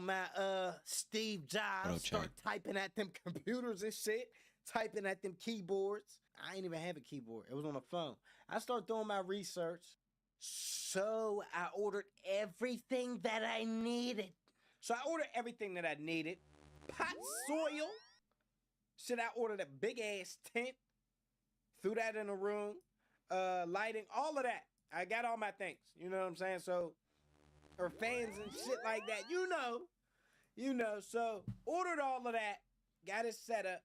my Steve Jobs, start typing at them computers and shit, typing at them keyboards. I ain't even have a keyboard. It was on a phone. I start doing my research. So I ordered everything that I needed. Pot soil. Shit, I ordered a big ass tent. Threw that in a room. Lighting, all of that. I got all my things. You know what I'm saying? So, or fans and shit like that. You know. So ordered all of that. Got it set up.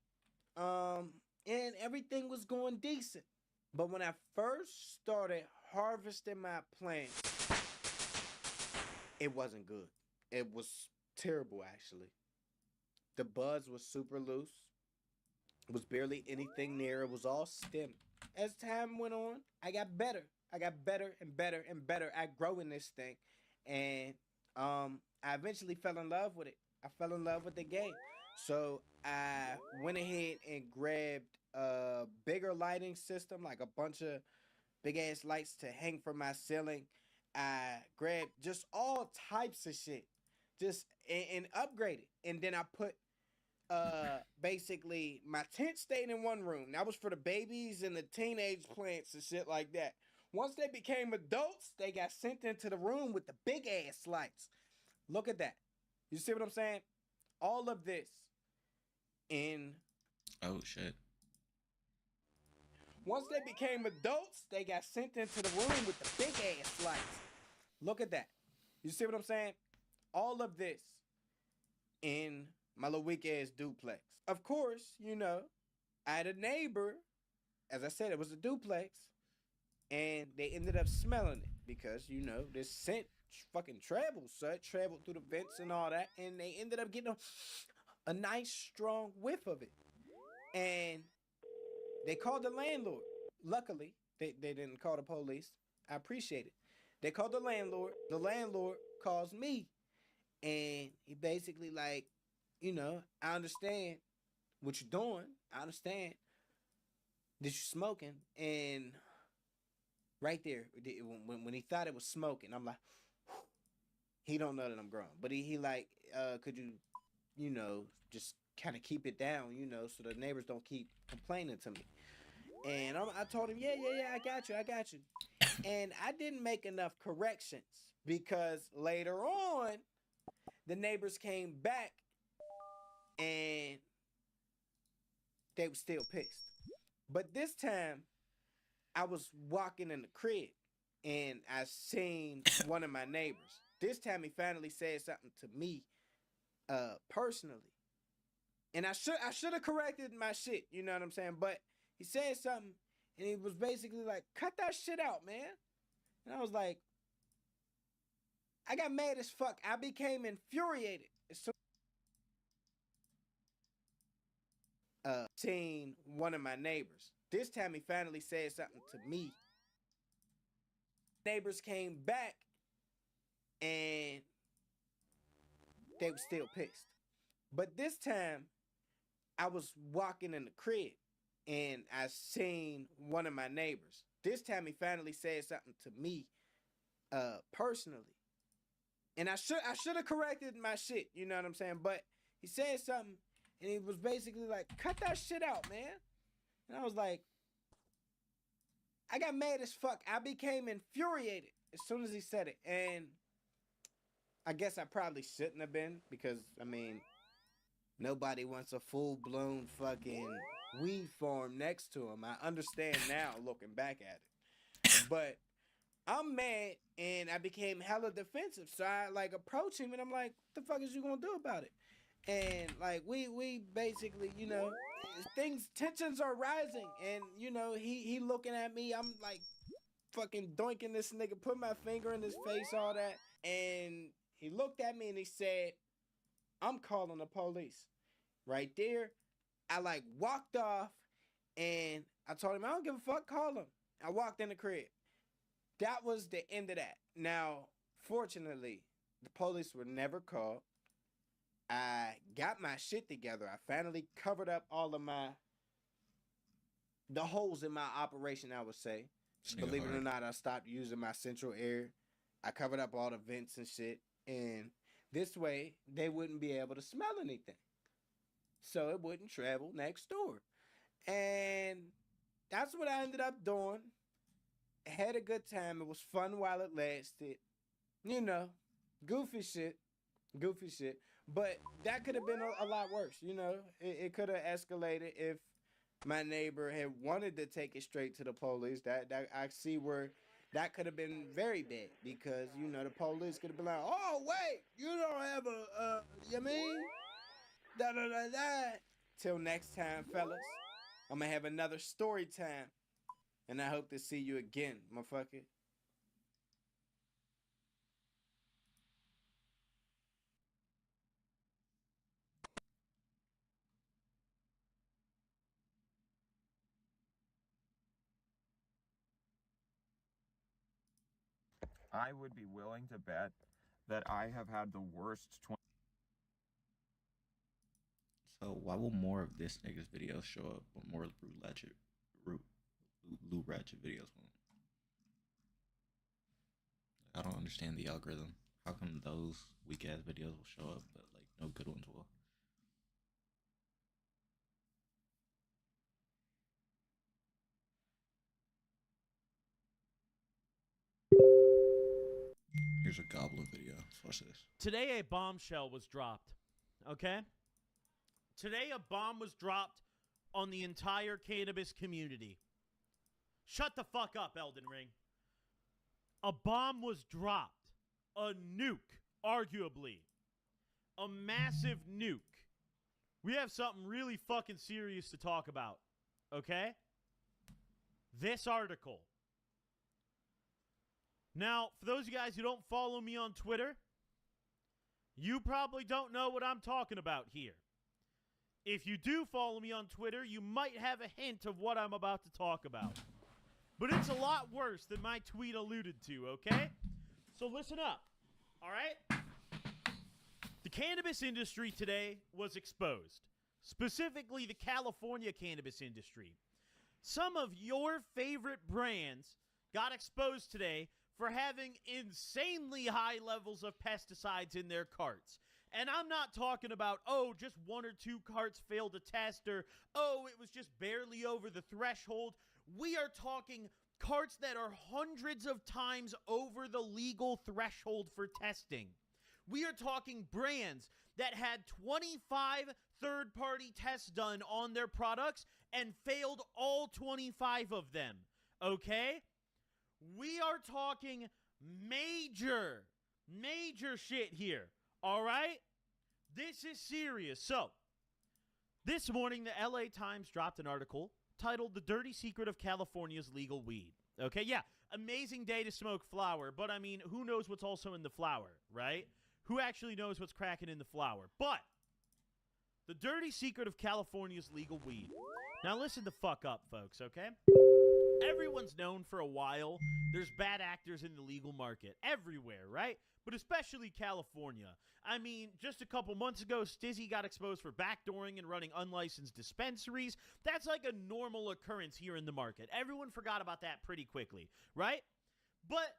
And everything was going decent. But when I first started harvesting my plants, it wasn't good. It was terrible, actually. The buds was super loose. It was barely anything there. It was all stem. As time went on, I got better. I got better and better and better at growing this thing. And I eventually fell in love with it. I fell in love with the game. So I went ahead and grabbed a bigger lighting system, like a bunch of big ass lights to hang from my ceiling. I grabbed just all types of shit, just and upgraded. And then I put basically my tent stayed in one room. That was for the babies and the teenage plants and shit like that. Once they became adults, they got sent into the room with the big ass lights. Look at that. You see what I'm saying? All of this in. Oh shit. Once they became adults, they got sent into the room with the big ass lights. Look at that. You see what I'm saying? All of this in my little weak ass duplex. Of course, I had a neighbor. As I said, it was a duplex. And they ended up smelling it because, this scent fucking traveled through the vents and all that. And they ended up getting a nice strong whiff of it. And they called the landlord. Luckily, they didn't call the police. I appreciate it. They called the landlord. The landlord calls me. And he basically like, I understand what you're doing. I understand that you're smoking. And right there, when he thought it was smoking, I'm like, he don't know that I'm grown. But he like, could you, just kind of keep it down, so the neighbors don't keep complaining to me. And I told him, yeah, I got you. And I didn't make enough corrections because later on, the neighbors came back and they were still pissed. But this time, I was walking in the crib and I seen one of my neighbors. This time he finally said something to me personally. And I should have corrected my shit, you know what I'm saying? But he said something and he was basically like, cut that shit out, man. And I was like, I got mad as fuck. I became infuriated as soon seen one of my neighbors. This time he finally said something to me. Neighbors came back and they were still pissed. But this time I was walking in the crib and I seen one of my neighbors. This time he finally said something to me personally. And I should have corrected my shit, you know what I'm saying? But he said something and he was basically like, cut that shit out, man. And I was like, I got mad as fuck. I became infuriated as soon as he said it. And I guess I probably shouldn't have been because, nobody wants a full-blown fucking weed farm next to him. I understand now looking back at it. But I'm mad and I became hella defensive. So I like approach him and I'm like, what the fuck is you gonna do about it? And like we basically, tensions are rising and he looking at me, I'm like fucking doinking this nigga, put my finger in his face, all that. And he looked at me and he said, I'm calling the police. Right there, I like walked off and I told him, I don't give a fuck, call him. I walked in the crib. That was the end of that. Now, fortunately, the police were never called. I got my shit together. I finally covered up all of the holes in my operation, I would say. Believe it or not, I stopped using my central air. I covered up all the vents and shit. And This way, they wouldn't be able to smell anything. So it wouldn't travel next door. And that's what I ended up doing. Had a good time. It was fun while it lasted. You know, goofy shit. Goofy shit. But that could have been a lot worse. You know, it could have escalated if my neighbor had wanted to take it straight to the police. That I see where that could have been very bad because you know the police could have been like, "Oh wait, you don't have you mean da da da da." Till next time, fellas, I'm gonna have another story time, and I hope to see you again, motherfucker. I would be willing to bet that I have had the worst 20. So why will more of this nigga's videos show up, but more Lou Ratchet videos won't? I don't understand the algorithm. How come those weak ass videos will show up, but like no good ones will? Here's a goblin video. Let's watch this. Today a bombshell was dropped. Okay? Today a bomb was dropped on the entire cannabis community. Shut the fuck up, Elden Ring. A bomb was dropped. A nuke, arguably. A massive nuke. We have something really fucking serious to talk about. Okay? This article. Now, for those of you guys who don't follow me on Twitter, you probably don't know what I'm talking about here. If you do follow me on Twitter, you might have a hint of what I'm about to talk about. But it's a lot worse than my tweet alluded to, okay? So listen up, all right? The cannabis industry today was exposed. Specifically, the California cannabis industry. Some of your favorite brands got exposed today for having insanely high levels of pesticides in their carts. And I'm not talking about, oh, just one or two carts failed a test, or, oh, it was just barely over the threshold. We are talking carts that are hundreds of times over the legal threshold for testing. We are talking brands that had 25 third-party tests done on their products and failed all 25 of them, okay? We are talking major shit here, all right? This is serious. So, this morning, the LA Times dropped an article titled The Dirty Secret of California's Legal Weed. Okay, yeah, amazing day to smoke flower, but I mean, who knows what's also in the flower, right? Who actually knows what's cracking in the flower? But, the dirty secret of California's legal weed. Now listen the fuck up, folks, okay? Everyone's known for a while there's bad actors in the legal market. Everywhere, right? But especially California. I mean, just a couple months ago, Stizzy got exposed for backdooring and running unlicensed dispensaries. That's like a normal occurrence here in the market. Everyone forgot about that pretty quickly, right? But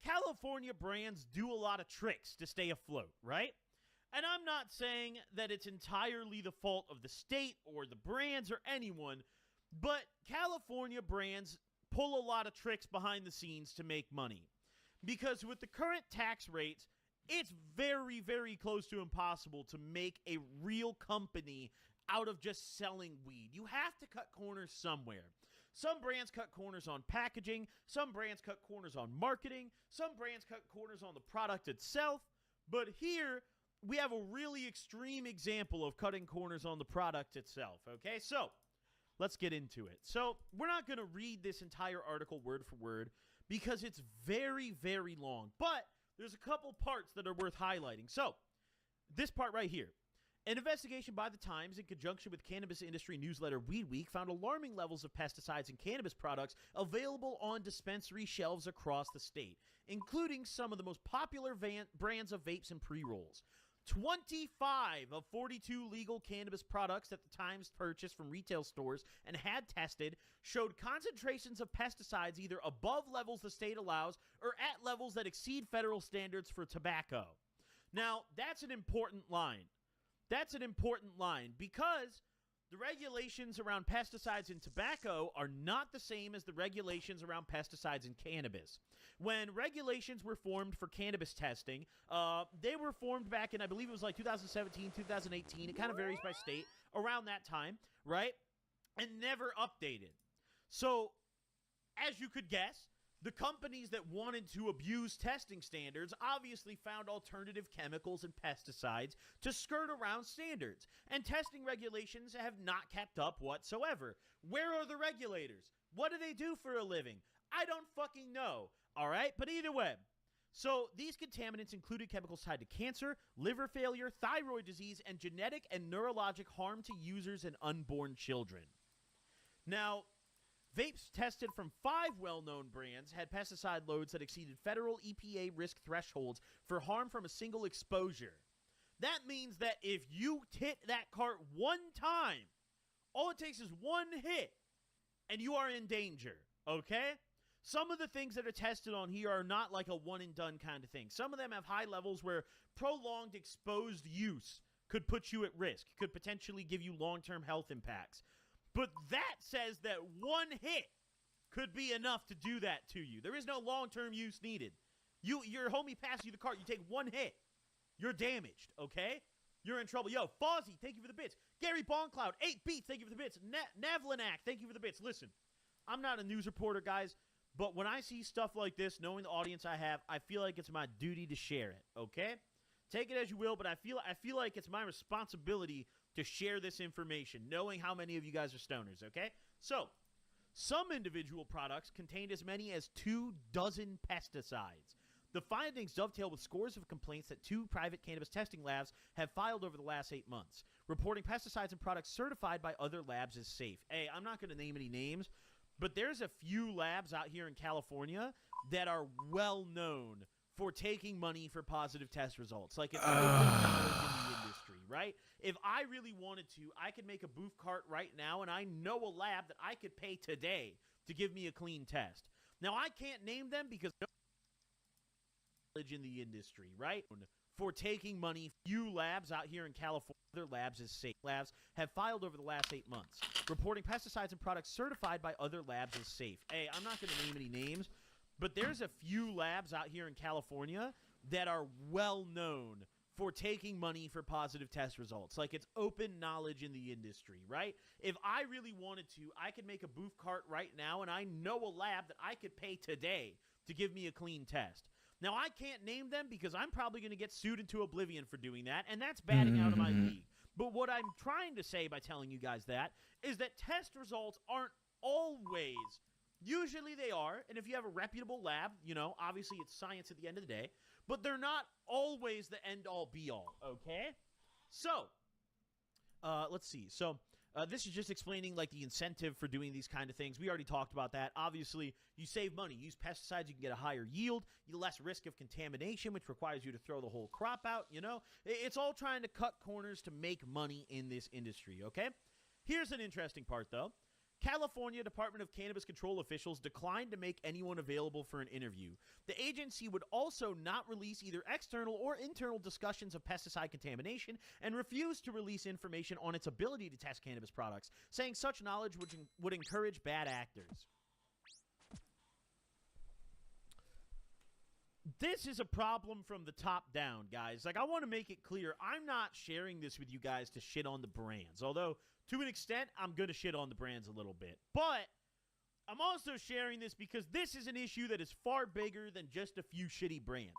California brands do a lot of tricks to stay afloat, right? And I'm not saying that it's entirely the fault of the state or the brands or anyone, but California brands pull a lot of tricks behind the scenes to make money. Because with the current tax rates, it's very, very close to impossible to make a real company out of just selling weed. You have to cut corners somewhere. Some brands cut corners on packaging. Some brands cut corners on marketing. Some brands cut corners on the product itself. But here, we have a really extreme example of cutting corners on the product itself, okay? So, let's get into it. So, we're not going to read this entire article word for word because it's very, very long. But there's a couple parts that are worth highlighting. So, this part right here. An investigation by The Times in conjunction with cannabis industry newsletter Weed Week found alarming levels of pesticides in cannabis products available on dispensary shelves across the state, including some of the most popular brands of vapes and pre-rolls. 25 of 42 legal cannabis products that The Times purchased from retail stores and had tested showed concentrations of pesticides either above levels the state allows or at levels that exceed federal standards for tobacco. Now, that's an important line. That's an important line because the regulations around pesticides in tobacco are not the same as the regulations around pesticides in cannabis. When regulations were formed for cannabis testing, they were formed back in, I believe it was like 2017, 2018. It kind of varies by state, around that time, right? And never updated. So, as you could guess, the companies that wanted to abuse testing standards obviously found alternative chemicals and pesticides to skirt around standards, and testing regulations have not kept up whatsoever. Where are the regulators? What do they do for a living? I don't fucking know, all right? But either way, so these contaminants included chemicals tied to cancer, liver failure, thyroid disease, and genetic and neurologic harm to users and unborn children. Now, vapes tested from 5 well-known brands had pesticide loads that exceeded federal EPA risk thresholds for harm from a single exposure. That means that if you hit that cart one time, all it takes is one hit, and you are in danger, okay? Some of the things that are tested on here are not like a one-and-done kind of thing. Some of them have high levels where prolonged exposed use could put you at risk, could potentially give you long-term health impacts. But that says that one hit could be enough to do that to you. There is no long-term use needed. Your homie passes you the cart. You take one hit. You're damaged, okay? You're in trouble. Yo, Fozzie, thank you for the bits. Gary Boncloud, 8 beats, thank you for the bits. Navlinac, thank you for the bits. Listen, I'm not a news reporter, guys, but when I see stuff like this, knowing the audience I have, I feel like it's my duty to share it, okay? Take it as you will, but I feel like it's my responsibility to share this information, knowing how many of you guys are stoners, okay? So, some individual products contained as many as 24 pesticides. The findings dovetail with scores of complaints that 2 private cannabis testing labs have filed over the last 8 months, reporting pesticides and products certified by other labs as safe. Hey, I'm not going to name any names, but there's a few labs out here in California that are well known for taking money for positive test results. Like, it's open knowledge in the industry, right? If I really wanted to, I could make a booth cart right now, and I know a lab that I could pay today to give me a clean test. Now, I can't name them because knowledge in the industry, right? For taking money, few labs out here in California, other labs as safe. Labs have filed over the last 8 months, reporting pesticides and products certified by other labs as safe. Hey, I'm not going to name any names, but there's a few labs out here in California that are well known for taking money for positive test results. Like, it's open knowledge in the industry, right? If I really wanted to, I could make a booth cart right now, and I know a lab that I could pay today to give me a clean test. Now, I can't name them because I'm probably going to get sued into oblivion for doing that, and that's batting out of my league. But what I'm trying to say by telling you guys that is that test results aren't always. Usually they are, and if you have a reputable lab, you know, obviously it's science at the end of the day, but they're not always the end-all, be-all, okay? So, let's see. So, this is just explaining, like, the incentive for doing these kind of things. We already talked about that. Obviously, you save money. Use pesticides, you can get a higher yield, you less risk of contamination, which requires you to throw the whole crop out, you know? It's all trying to cut corners to make money in this industry, okay? Here's an interesting part, though. California Department of Cannabis Control officials declined to make anyone available for an interview. The agency would also not release either external or internal discussions of pesticide contamination and refused to release information on its ability to test cannabis products, saying such knowledge would encourage bad actors. This is a problem from the top down, guys. Like, I want to make it clear, I'm not sharing this with you guys to shit on the brands, although to an extent, I'm going to shit on the brands a little bit. But I'm also sharing this because this is an issue that is far bigger than just a few shitty brands.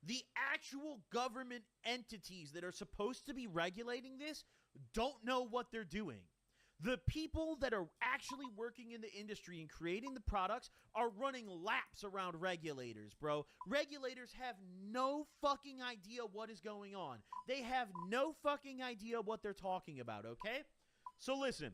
The actual government entities that are supposed to be regulating this don't know what they're doing. The people that are actually working in the industry and creating the products are running laps around regulators, bro. Regulators have no fucking idea what is going on. They have no fucking idea what they're talking about, okay? So listen,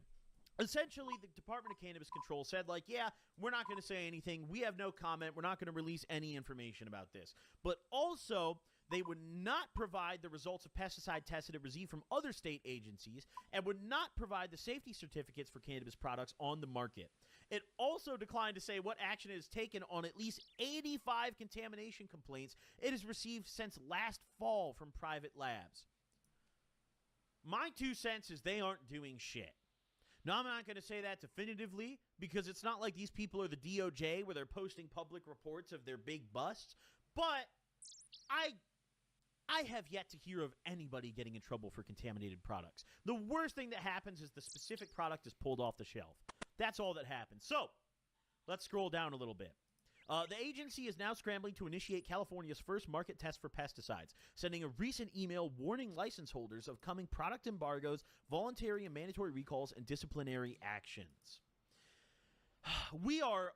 essentially the Department of Cannabis Control said, like, yeah, we're not going to say anything. We have no comment. We're not going to release any information about this. But also, They would not provide the results of pesticide tests that it received from other state agencies and would not provide the safety certificates for cannabis products on the market. It also declined to say what action it has taken on at least 85 contamination complaints it has received since last fall from private labs. My 2 cents is they aren't doing shit. Now, I'm not going to say that definitively because it's not like these people are the DOJ where they're posting public reports of their big busts, but I have yet to hear of anybody getting in trouble for contaminated products. The worst thing that happens is the specific product is pulled off the shelf. That's all that happens. So, let's scroll down a little bit. The agency is now scrambling to initiate California's first market test for pesticides, sending a recent email warning license holders of coming product embargoes, voluntary and mandatory recalls, and disciplinary actions. We are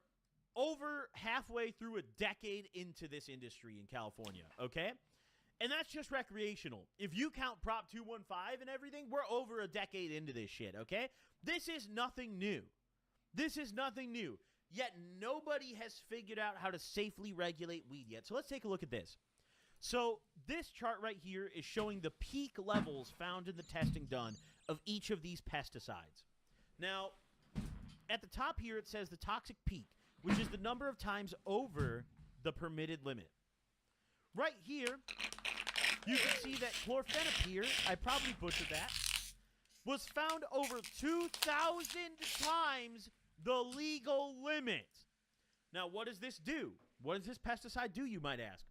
over halfway through a decade into this industry in California, okay? And that's just recreational. If you count Prop 215 and everything, we're over a decade into this shit, okay? This is nothing new. This is nothing new. Yet nobody has figured out how to safely regulate weed yet. So let's take a look at this. So this chart right here is showing the peak levels found in the testing done of each of these pesticides. Now, at the top here it says the toxic peak, which is the number of times over the permitted limit. Right here, you can see that chlorphenapyr, I probably butchered that, was found over 2,000 times the legal limit. Now, what does this do? What does this pesticide do, you might ask?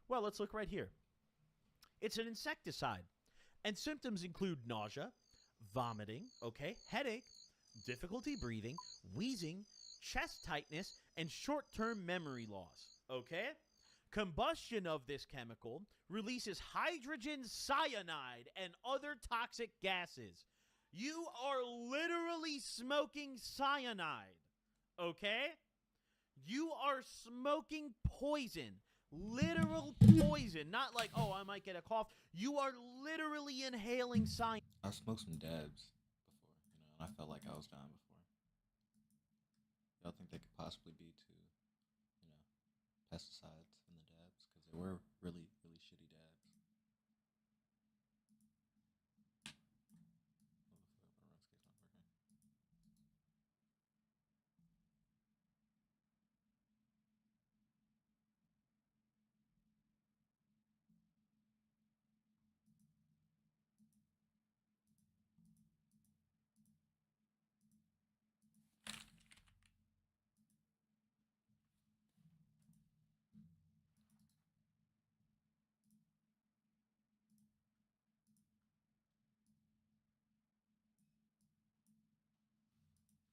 Well, let's look right here. It's an insecticide, and symptoms include nausea, vomiting, okay, headache, difficulty breathing, wheezing, chest tightness, and short-term memory loss, okay? Combustion of this chemical releases hydrogen cyanide and other toxic gases. You are literally smoking cyanide, okay? You are smoking poison, literal poison, not like, oh, I might get a cough. You are literally inhaling cyanide. I smoked some dabs before, and I felt like I was dying before. Y'all think they could possibly be to, pesticides in the dabs? Because they were really, really shitty dabs.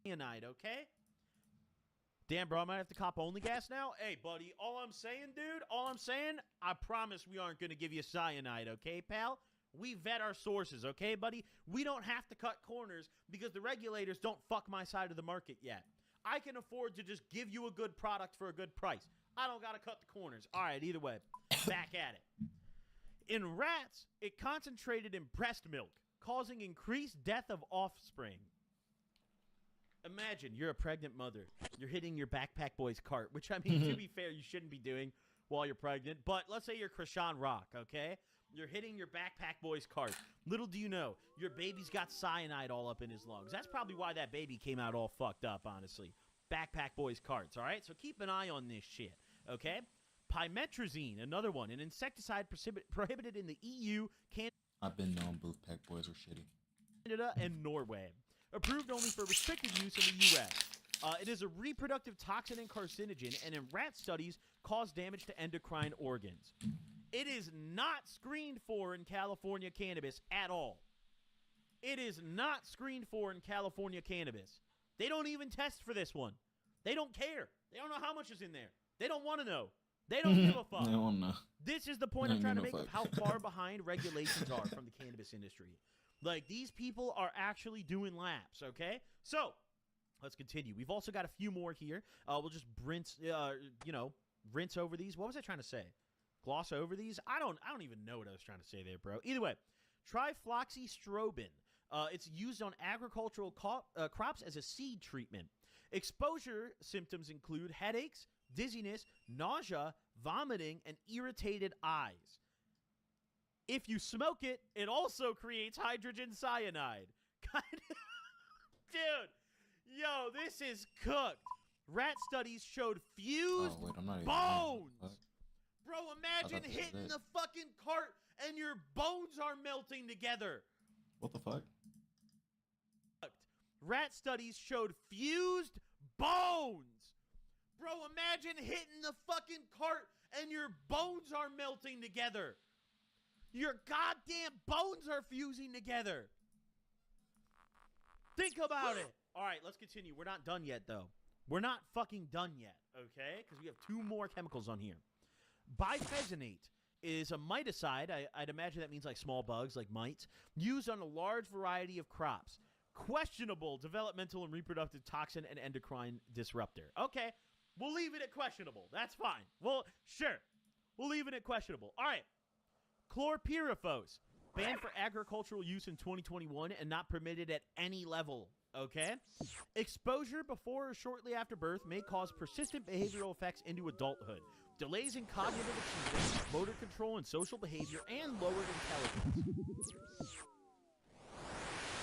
Cyanide, okay? Damn, bro, I might have to cop only gas now. Hey, buddy, all I'm saying, dude, I promise we aren't going to give you cyanide, okay, pal? We vet our sources, okay, buddy? We don't have to cut corners because the regulators don't fuck my side of the market yet. I can afford to just give you a good product for a good price. I don't got to cut the corners. All right, either way, back at it. In rats, it concentrated in breast milk, causing increased death of offspring. Imagine you're a pregnant mother. You're hitting your backpack boy's cart, which, I mean, to be fair, you shouldn't be doing while you're pregnant. But let's say you're Krishan Rock, okay? You're hitting your backpack boy's cart. Little do you know, your baby's got cyanide all up in his lungs. That's probably why that baby came out all fucked up, honestly. Backpack boy's carts, all right? So keep an eye on this shit, okay? Pymetrazine, another one, an insecticide prohibited in the EU, I've been known both pack boys are shitty. Canada, and Norway. Approved only for restricted use in the U.S. It is a reproductive toxin and carcinogen, and in rat studies, cause damage to endocrine organs. It is not screened for in California cannabis at all. It is not screened for in California cannabis. They don't even test for this one. They don't care. They don't know how much is in there. They don't want to know. They don't give a fuck. They don't know. This is the point I'm trying to make of how far behind regulations are from the cannabis industry. Like, these people are actually doing laps, okay? So, let's continue. We've also got a few more here. We'll just rinse, rinse over these. What was I trying to say? Gloss over these? I don't even know what I was trying to say there, bro. Either way, trifloxystrobin. It's used on agricultural crops as a seed treatment. Exposure symptoms include headaches, dizziness, nausea, vomiting, and irritated eyes. If you smoke it, it also creates hydrogen cyanide. Dude, yo, this is cooked. Rat studies showed fused I'm not even bones. What? Bro, imagine this was hitting it. the fucking cart and your bones are melting together. What the fuck? Rat studies showed fused bones. Bro, imagine hitting the fucking cart and your bones are melting together. Your goddamn bones are fusing together. Think about it. All right, let's continue. We're not done yet, though. We're not fucking done yet, okay? Because we have 2 more chemicals on here. Bifenazonate is a miticide. I'd imagine that means like small bugs, like mites, used on a large variety of crops. Questionable developmental and reproductive toxin and endocrine disruptor. Okay, we'll leave it at questionable. That's fine. Well, sure. We'll leave it at questionable. All right. Chlorpyrifos, banned for agricultural use in 2021 and not permitted at any level. Okay? Exposure before or shortly after birth may cause persistent behavioral effects into adulthood. Delays in cognitive achievement, motor control and social behavior, and lowered intelligence.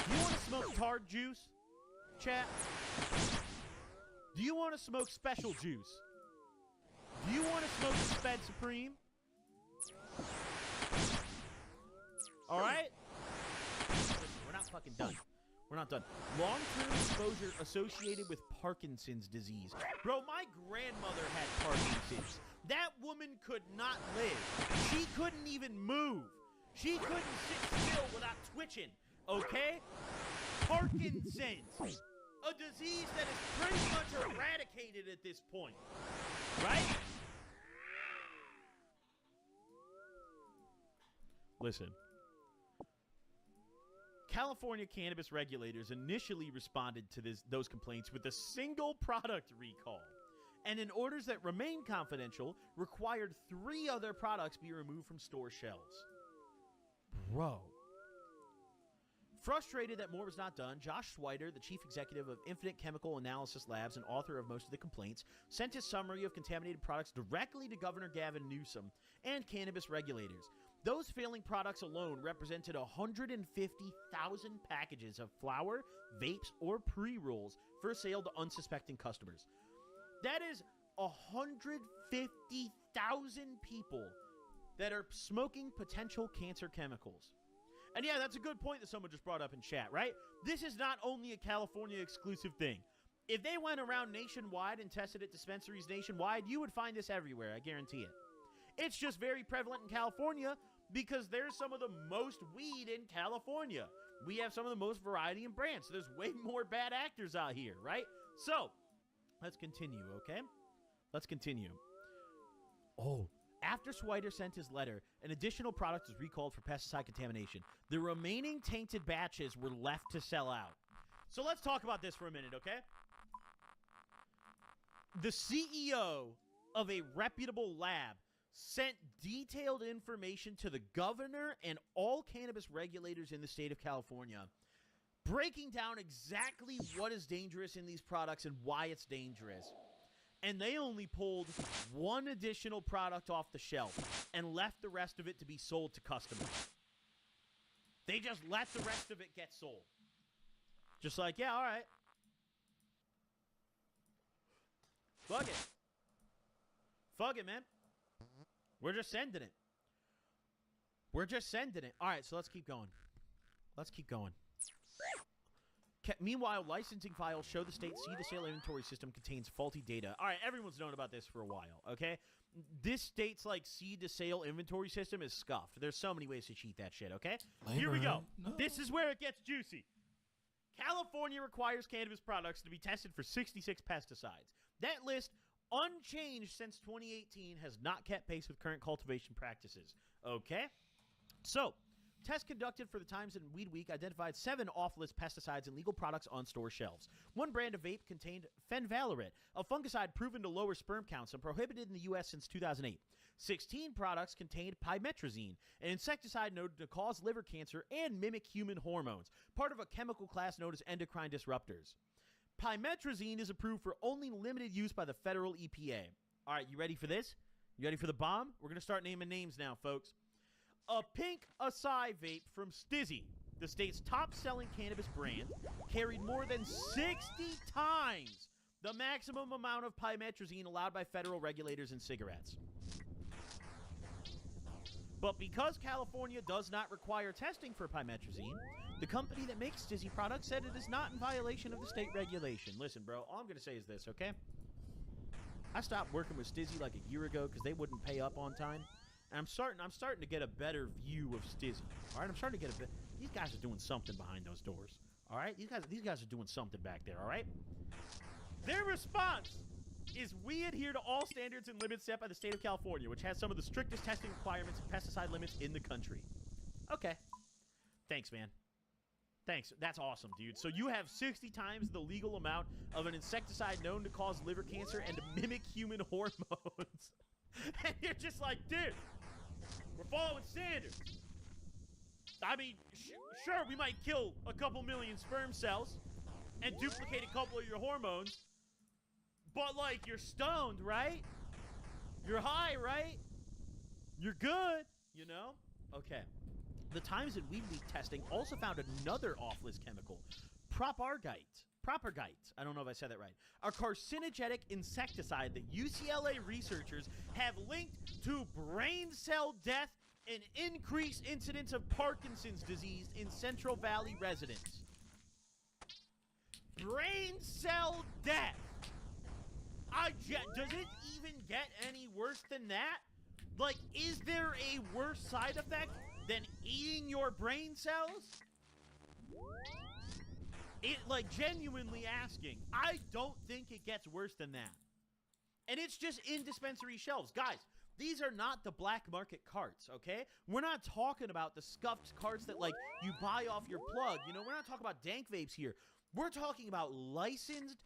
Do you want to smoke tard juice, chat? Do you want to smoke special juice? Do you want to smoke Sped Supreme? All right? Listen, we're not fucking done. We're not done. Long-term exposure associated with Parkinson's disease. Bro, my grandmother had Parkinson's. That woman could not live. She couldn't even move. She couldn't sit still without twitching. Okay? Parkinson's. A disease that is pretty much eradicated at this point. Right? Listen. California cannabis regulators initially responded to those complaints with a single product recall, and in orders that remain confidential, required 3 other products be removed from store shelves. Bro. Frustrated that more was not done, Josh Schweiter, the chief executive of Infinite Chemical Analysis Labs and author of most of the complaints, sent his summary of contaminated products directly to Governor Gavin Newsom and cannabis regulators. Those failing products alone represented 150,000 packages of flour, vapes, or pre-rolls for sale to unsuspecting customers. That is 150,000 people that are smoking potential cancer chemicals. And yeah, that's a good point that someone just brought up in chat, right? This is not only a California exclusive thing. If they went around nationwide and tested at dispensaries nationwide, you would find this everywhere, I guarantee it. It's just very prevalent in California because there's some of the most weed in California. We have some of the most variety in brands. So there's way more bad actors out here, right? So, let's continue, okay? Let's continue. Oh, after Schweiter sent his letter, an additional product was recalled for pesticide contamination. The remaining tainted batches were left to sell out. So let's talk about this for a minute, okay? The CEO of a reputable lab sent detailed information to the governor and all cannabis regulators in the state of California, breaking down exactly what is dangerous in these products and why it's dangerous. And they only pulled 1 additional product off the shelf and left the rest of it to be sold to customers. They just let the rest of it get sold. Just like, yeah, all right. Fuck it. Fuck it, man. We're just sending it. We're just sending it. All right, so let's keep going. Let's keep going. Meanwhile, licensing files show the state's seed-to-sale inventory system contains faulty data. All right, everyone's known about this for a while, okay? This state's, like, seed-to-sale inventory system is scuffed. There's so many ways to cheat that shit, okay? Here we go. No. This is where it gets juicy. California requires cannabis products to be tested for 66 pesticides. That list, unchanged since 2018, has not kept pace with current cultivation practices, okay? So, tests conducted for the Times and Weed Week identified 7 off-list pesticides and legal products on store shelves. One brand of vape contained fenvalerate, a fungicide proven to lower sperm counts and prohibited in the U.S. since 2008. 16 products contained pymetrozine, an insecticide known to cause liver cancer and mimic human hormones, part of a chemical class known as endocrine disruptors. Pymetrozine is approved for only limited use by the federal EPA. All right, you ready for this? You ready for the bomb? We're going to start naming names now, folks. A pink acai vape from Stizzy, the state's top-selling cannabis brand, carried more than 60 times the maximum amount of pymetrozine allowed by federal regulators in cigarettes. But because California does not require testing for pymetrozine, the company that makes Stizzy products said it is not in violation of the state regulation. Listen, bro, all I'm going to say is this, okay? I stopped working with Stizzy like a year ago because they wouldn't pay up on time. And I'm starting to get a better view of Stizzy. All right, I'm starting to get a bit. These guys are doing something behind those doors. All right, these guys are doing something back there. All right. Their response is we adhere to all standards and limits set by the state of California, which has some of the strictest testing requirements and pesticide limits in the country. Okay. Thanks, man. Thanks. That's awesome, dude. So you have 60 times the legal amount of an insecticide known to cause liver cancer and to mimic human hormones. And you're just like, dude, we're following standards. I mean, sure, we might kill a couple million sperm cells and duplicate a couple of your hormones, but, like, you're stoned, right? You're high, right? You're good, you know? Okay. The Times and Weed Leak testing also found another off-list chemical, propargite. I don't know if I said that right. A carcinogenic insecticide that UCLA researchers have linked to brain cell death and increased incidence of Parkinson's disease in Central Valley residents. Brain cell death. Does it even get any worse than that? Like, is there a worse side effect than eating your brain cells? Like, genuinely asking. I don't think it gets worse than that. And it's just in dispensary shelves. Guys, these are not the black market carts, okay? We're not talking about the scuffed carts that, like, you buy off your plug. You know, we're not talking about dank vapes here. We're talking about licensed,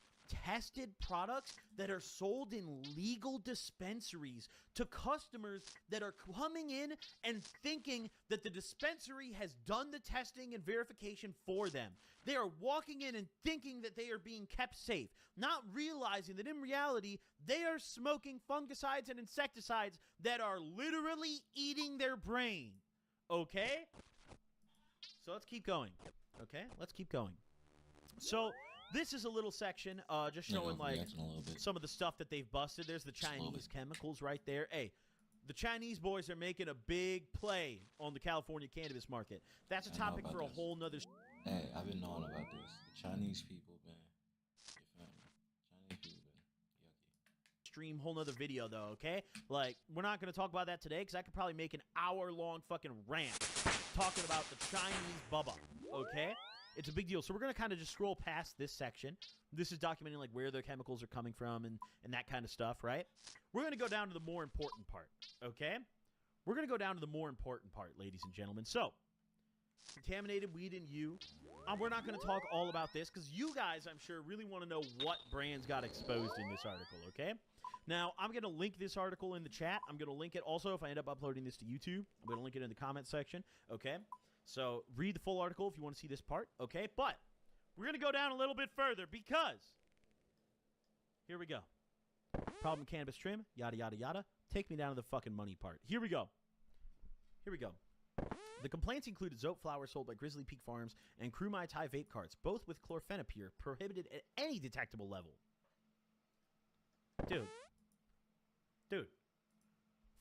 tested products that are sold in legal dispensaries to customers that are coming in and thinking that the dispensary has done the testing and verification for them. They are walking in and thinking that they are being kept safe, not realizing that in reality, they are smoking fungicides and insecticides that are literally eating their brain. Okay? So let's keep going. Okay? Let's keep going. So this is a little section just showing, like, some of the stuff that they've busted. There's the Chinese chemicals right there. Hey, the Chinese boys are making a big play on the California cannabis market. That's a topic for a whole nother... Hey, I've been knowing about this. The Chinese people, man. You feel me? Chinese people been yucky. Stream whole nother video, though, okay? Like, we're not going to talk about that today because I could probably make an hour-long fucking rant talking about the Chinese bubba, okay? It's a big deal. So we're going to kind of just scroll past this section. This is documenting, like, where the chemicals are coming from and that kind of stuff, right? We're going to go down to the more important part, okay? We're going to go down to the more important part, ladies and gentlemen. So, contaminated weed in you. We're not going to talk all about this because you guys, I'm sure, really want to know what brands got exposed in this article, okay? Now, I'm going to link this article in the chat. I'm going to link it also if I end up uploading this to YouTube. I'm going to link it in the comment section, okay? So read the full article if you want to see this part, okay? But we're going to go down a little bit further because here we go. Problem cannabis trim, yada, yada, yada. Take me down to the fucking money part. Here we go. Here we go. The complaints included Zope flower sold by Grizzly Peak Farms and Crew Mai Tai vape carts, both with chlorphenapyr prohibited at any detectable level. Dude.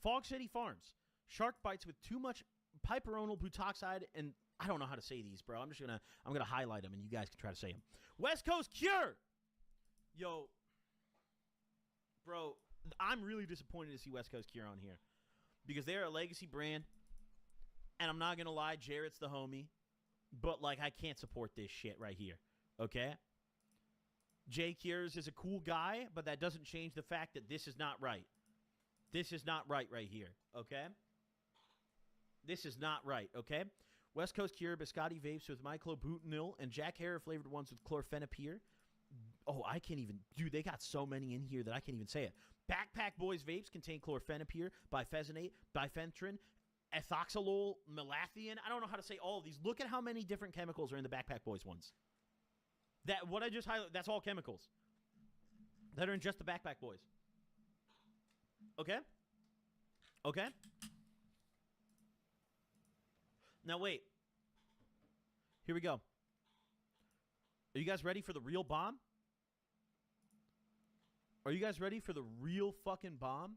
Fog City Farms. Shark bites with too much piperonal butoxide, and I don't know how to say these, bro. I'm gonna highlight them, and you guys can try to say them. West Coast Cure. Yo, bro, I'm really disappointed to see West Coast Cure on here because they're a legacy brand, and I'm not gonna lie, Jarrett's the homie, but, like, I can't support this shit right here. Okay. Jay Cures is a cool guy, but that doesn't change the fact that this is not right. This is not right here. Okay. This is not right, okay? West Coast Cure biscotti vapes with myclobutanil and Jack Herer flavored ones with chlorphenapyr. Oh, I can't even... Dude, they got so many in here that I can't even say it. Backpack Boys vapes contain chlorphenapyr, bifenthrin, bifenthrin, ethoxylol, malathion. I don't know how to say all of these. Look at how many different chemicals are in the Backpack Boys ones. What I just highlighted, that's all chemicals that are in just the Backpack Boys. Okay? Okay? Now, wait. Here we go. Are you guys ready for the real bomb? Are you guys ready for the real fucking bomb?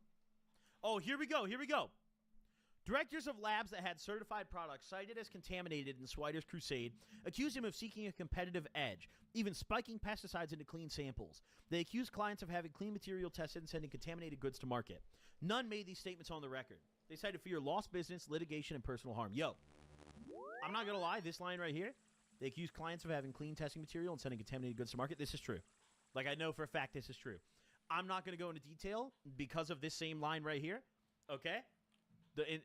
Oh, here we go. Here we go. Directors of labs that had certified products cited as contaminated in Swider's crusade accused him of seeking a competitive edge, even spiking pesticides into clean samples. They accused clients of having clean material tested and sending contaminated goods to market. None made these statements on the record. They cited fear of lost business, litigation, and personal harm. Yo, I'm not going to lie. This line right here, they accused clients of having clean testing material and sending contaminated goods to market. This is true. Like, I know for a fact this is true. I'm not going to go into detail because of this same line right here, okay?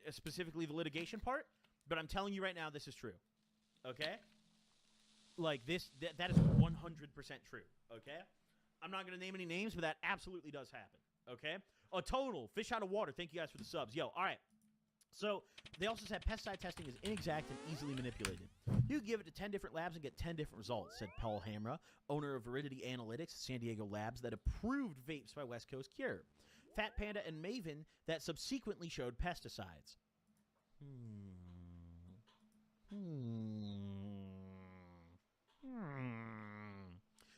Specifically the litigation part, but I'm telling you right now this is true, okay? Like, that is 100% true, okay? I'm not going to name any names, but that absolutely does happen, okay? A total, fish out of water. Thank you guys for the subs. Yo, all right. So they also said pesticide testing is inexact and easily manipulated. You can give it to 10 different labs and get 10 different results, said Paul Hamra, owner of Veridity Analytics, San Diego labs that approved vapes by West Coast Cure, Fat Panda, and Maven that subsequently showed pesticides.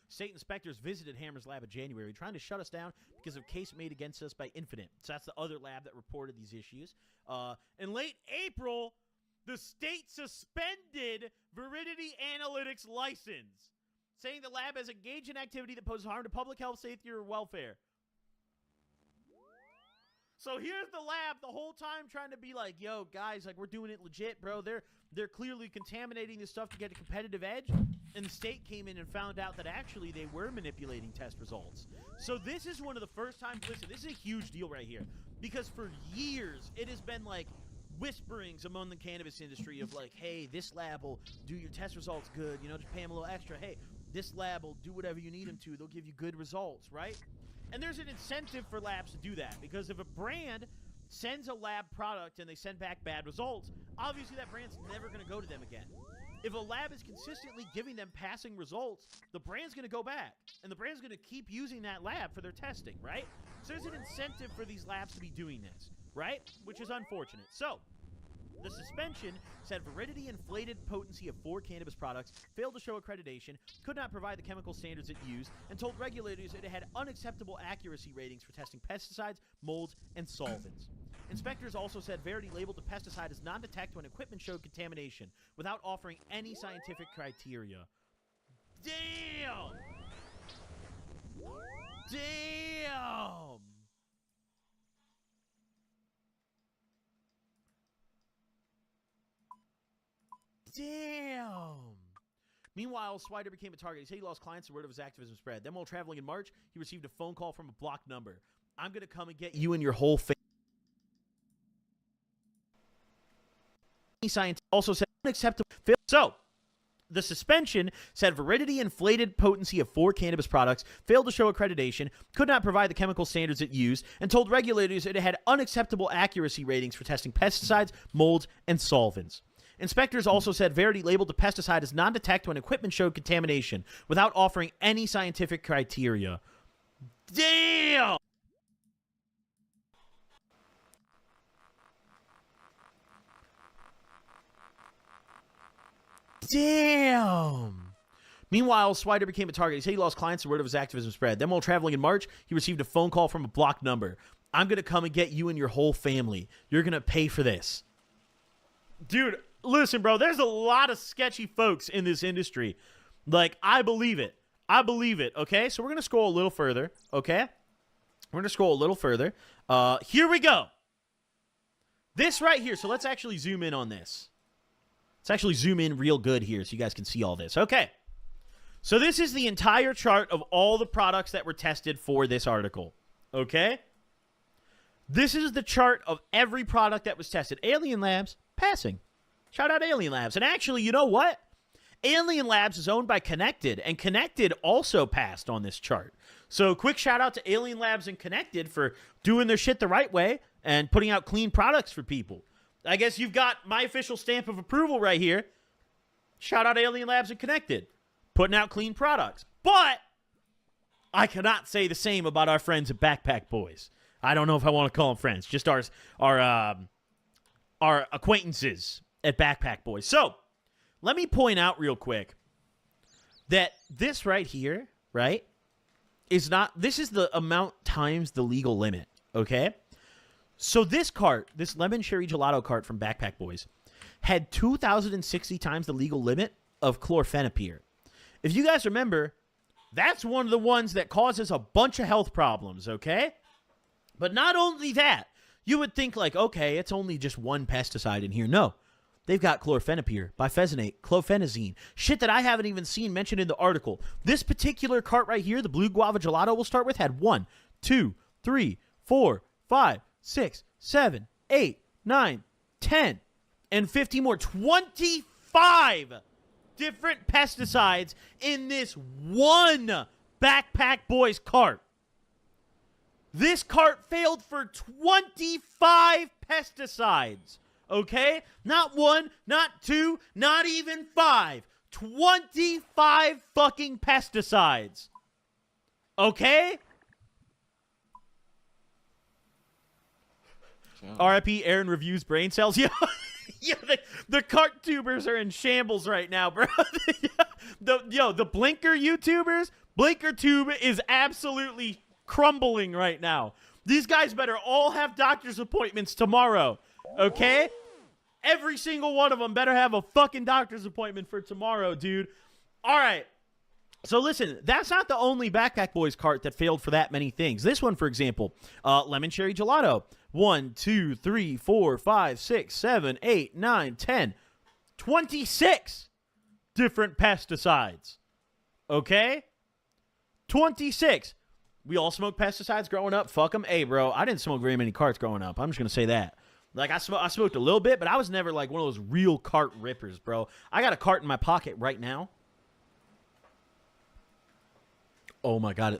State inspectors visited Hammer's lab in January, trying to shut us down because of a case made against us by Infinite. So that's the other lab that reported these issues. In late April, the state suspended Veridity Analytics license, saying the lab has engaged in activity that poses harm to public health, safety, or welfare. So here's the lab the whole time trying to be like, yo, guys, like, we're doing it legit, bro. They're clearly contaminating this stuff to get a competitive edge. And the state came in and found out that actually they were manipulating test results. So this is one of the first times, listen, this is a huge deal right here. Because for years, it has been like whisperings among the cannabis industry of like, hey, this lab will do your test results good. You know, just pay them a little extra. Hey, this lab will do whatever you need them to. They'll give you good results, right? And there's an incentive for labs to do that. Because if a brand sends a lab product and they send back bad results, obviously that brand's never going to go to them again. If a lab is consistently giving them passing results, the brand's going to go back. And the brand's going to keep using that lab for their testing, right? So there's an incentive for these labs to be doing this, right? Which is unfortunate. So the suspension said Veridity inflated potency of 4 cannabis products, failed to show accreditation, could not provide the chemical standards it used, and told regulators it had unacceptable accuracy ratings for testing pesticides, molds, and solvents. Inspectors also said Verity labeled the pesticide as non-detect when equipment showed contamination, without offering any scientific criteria. Damn! Damn! Damn! Meanwhile, Swider became a target. He said he lost clients and word of his activism spread. Then while traveling in March, he received a phone call from a blocked number. I'm going to come and get you and your whole family. Scientists also said unacceptable. So, the suspension said Veridity inflated potency of 4 cannabis products, failed to show accreditation, could not provide the chemical standards it used, and told regulators it had unacceptable accuracy ratings for testing pesticides, molds, and solvents. Inspectors also said Verity labeled the pesticide as non-detect when equipment showed contamination, without offering any scientific criteria. Damn! Damn! Meanwhile, Swider became a target. He said he lost clients and word of his activism spread. Then while traveling in March, he received a phone call from a blocked number. I'm going to come and get you and your whole family. You're going to pay for this. Dude, listen, bro, there's a lot of sketchy folks in this industry. Like, I believe it. I believe it, okay? So we're going to scroll a little further, okay? We're going to scroll a little further. Here we go. This right here. So let's actually zoom in on this. Let's actually zoom in real good here so you guys can see all this. Okay. So this is the entire chart of all the products that were tested for this article. Okay? This is the chart of every product that was tested. Alien Labs, passing. Shout out Alien Labs. And actually, you know what? Alien Labs is owned by Connected, and Connected also passed on this chart. So quick shout out to Alien Labs and Connected for doing their shit the right way and putting out clean products for people. I guess you've got my official stamp of approval right here. Shout out Alien Labs and Connected. Putting out clean products. But I cannot say the same about our friends at Backpack Boys. I don't know if I want to call them friends. Just our acquaintances at Backpack Boys. So, let me point out real quick that this right here, right, this is the amount times the legal limit, okay? So this cart, this lemon cherry gelato cart from Backpack Boys, had 2,060 times the legal limit of chlorphenapyr. If you guys remember, that's one of the ones that causes a bunch of health problems, okay? But not only that, you would think like, okay, it's only just one pesticide in here. No. They've got chlorphenapyr, bifenazate, clofenazine, shit that I haven't even seen mentioned in the article. This particular cart right here, the blue guava gelato we'll start with, had 1, 2, 3, 4, 5, 6, 7, 8, 9, 10, and 50 more. 25 different pesticides in this one Backpack Boys cart. This cart failed for 25 pesticides. Okay? Not 1, not 2, not even 5. 25 fucking pesticides. Okay? RIP Aaron reviews brain cells. Yeah, yeah. The cart tubers are in shambles right now, bro. The Blinker YouTubers, Blinker Tube is absolutely crumbling right now. These guys better all have doctor's appointments tomorrow. Okay? Every single one of them better have a fucking doctor's appointment for tomorrow, dude. All right. So listen, that's not the only Backpack Boys cart that failed for that many things. This one, for example, lemon cherry gelato. 1, 2, 3, 4, 5, 6, 7, 8, 9, 10. 26 different pesticides. Okay? 26. We all smoked pesticides growing up. Fuck them. Hey, bro, I didn't smoke very many carts growing up. I'm just going to say that. Like, I smoked a little bit, but I was never, like, one of those real cart rippers, bro. I got a cart in my pocket right now. Oh, my God,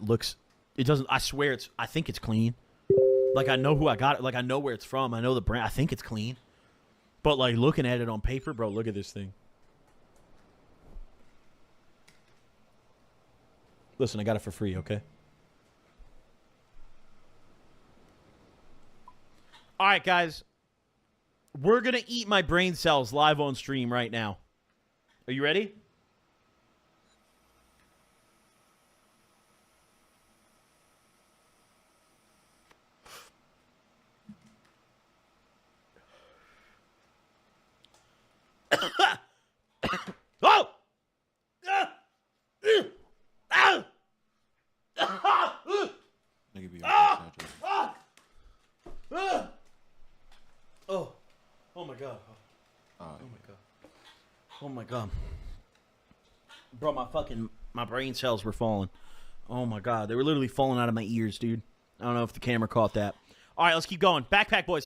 it doesn't, I swear I think it's clean. Like, I know who I got it. Like, I know where it's from. I know the brand. I think it's clean. But, like, looking at it on paper, bro, look at this thing. Listen, I got it for free, okay? All right, guys. We're going to eat my brain cells live on stream right now. Are you ready? Oh! Oh my God. Oh my God. Oh my God. Bro, my brain cells were falling. Oh my God. They were literally falling out of my ears, dude. I don't know if the camera caught that. All right, let's keep going. Backpack Boys.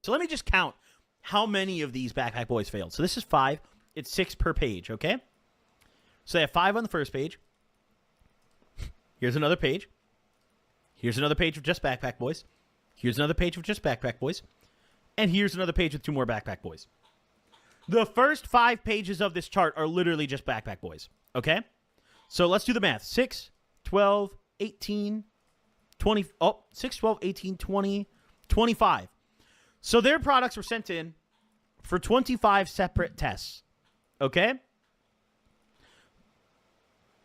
So let me just count how many of these Backpack Boys failed. So this is 5. It's 6 per page, okay? So they have 5 on the first page. Here's another page. Here's another page of just Backpack Boys. Here's another page of just Backpack Boys. And here's another page with 2 more Backpack Boys. The first 5 pages of this chart are literally just Backpack Boys, okay? So let's do the math. 6, 12, 18, 20. Oh, 6, 12, 18, 20, 25. So their products were sent in for 25 separate tests, okay?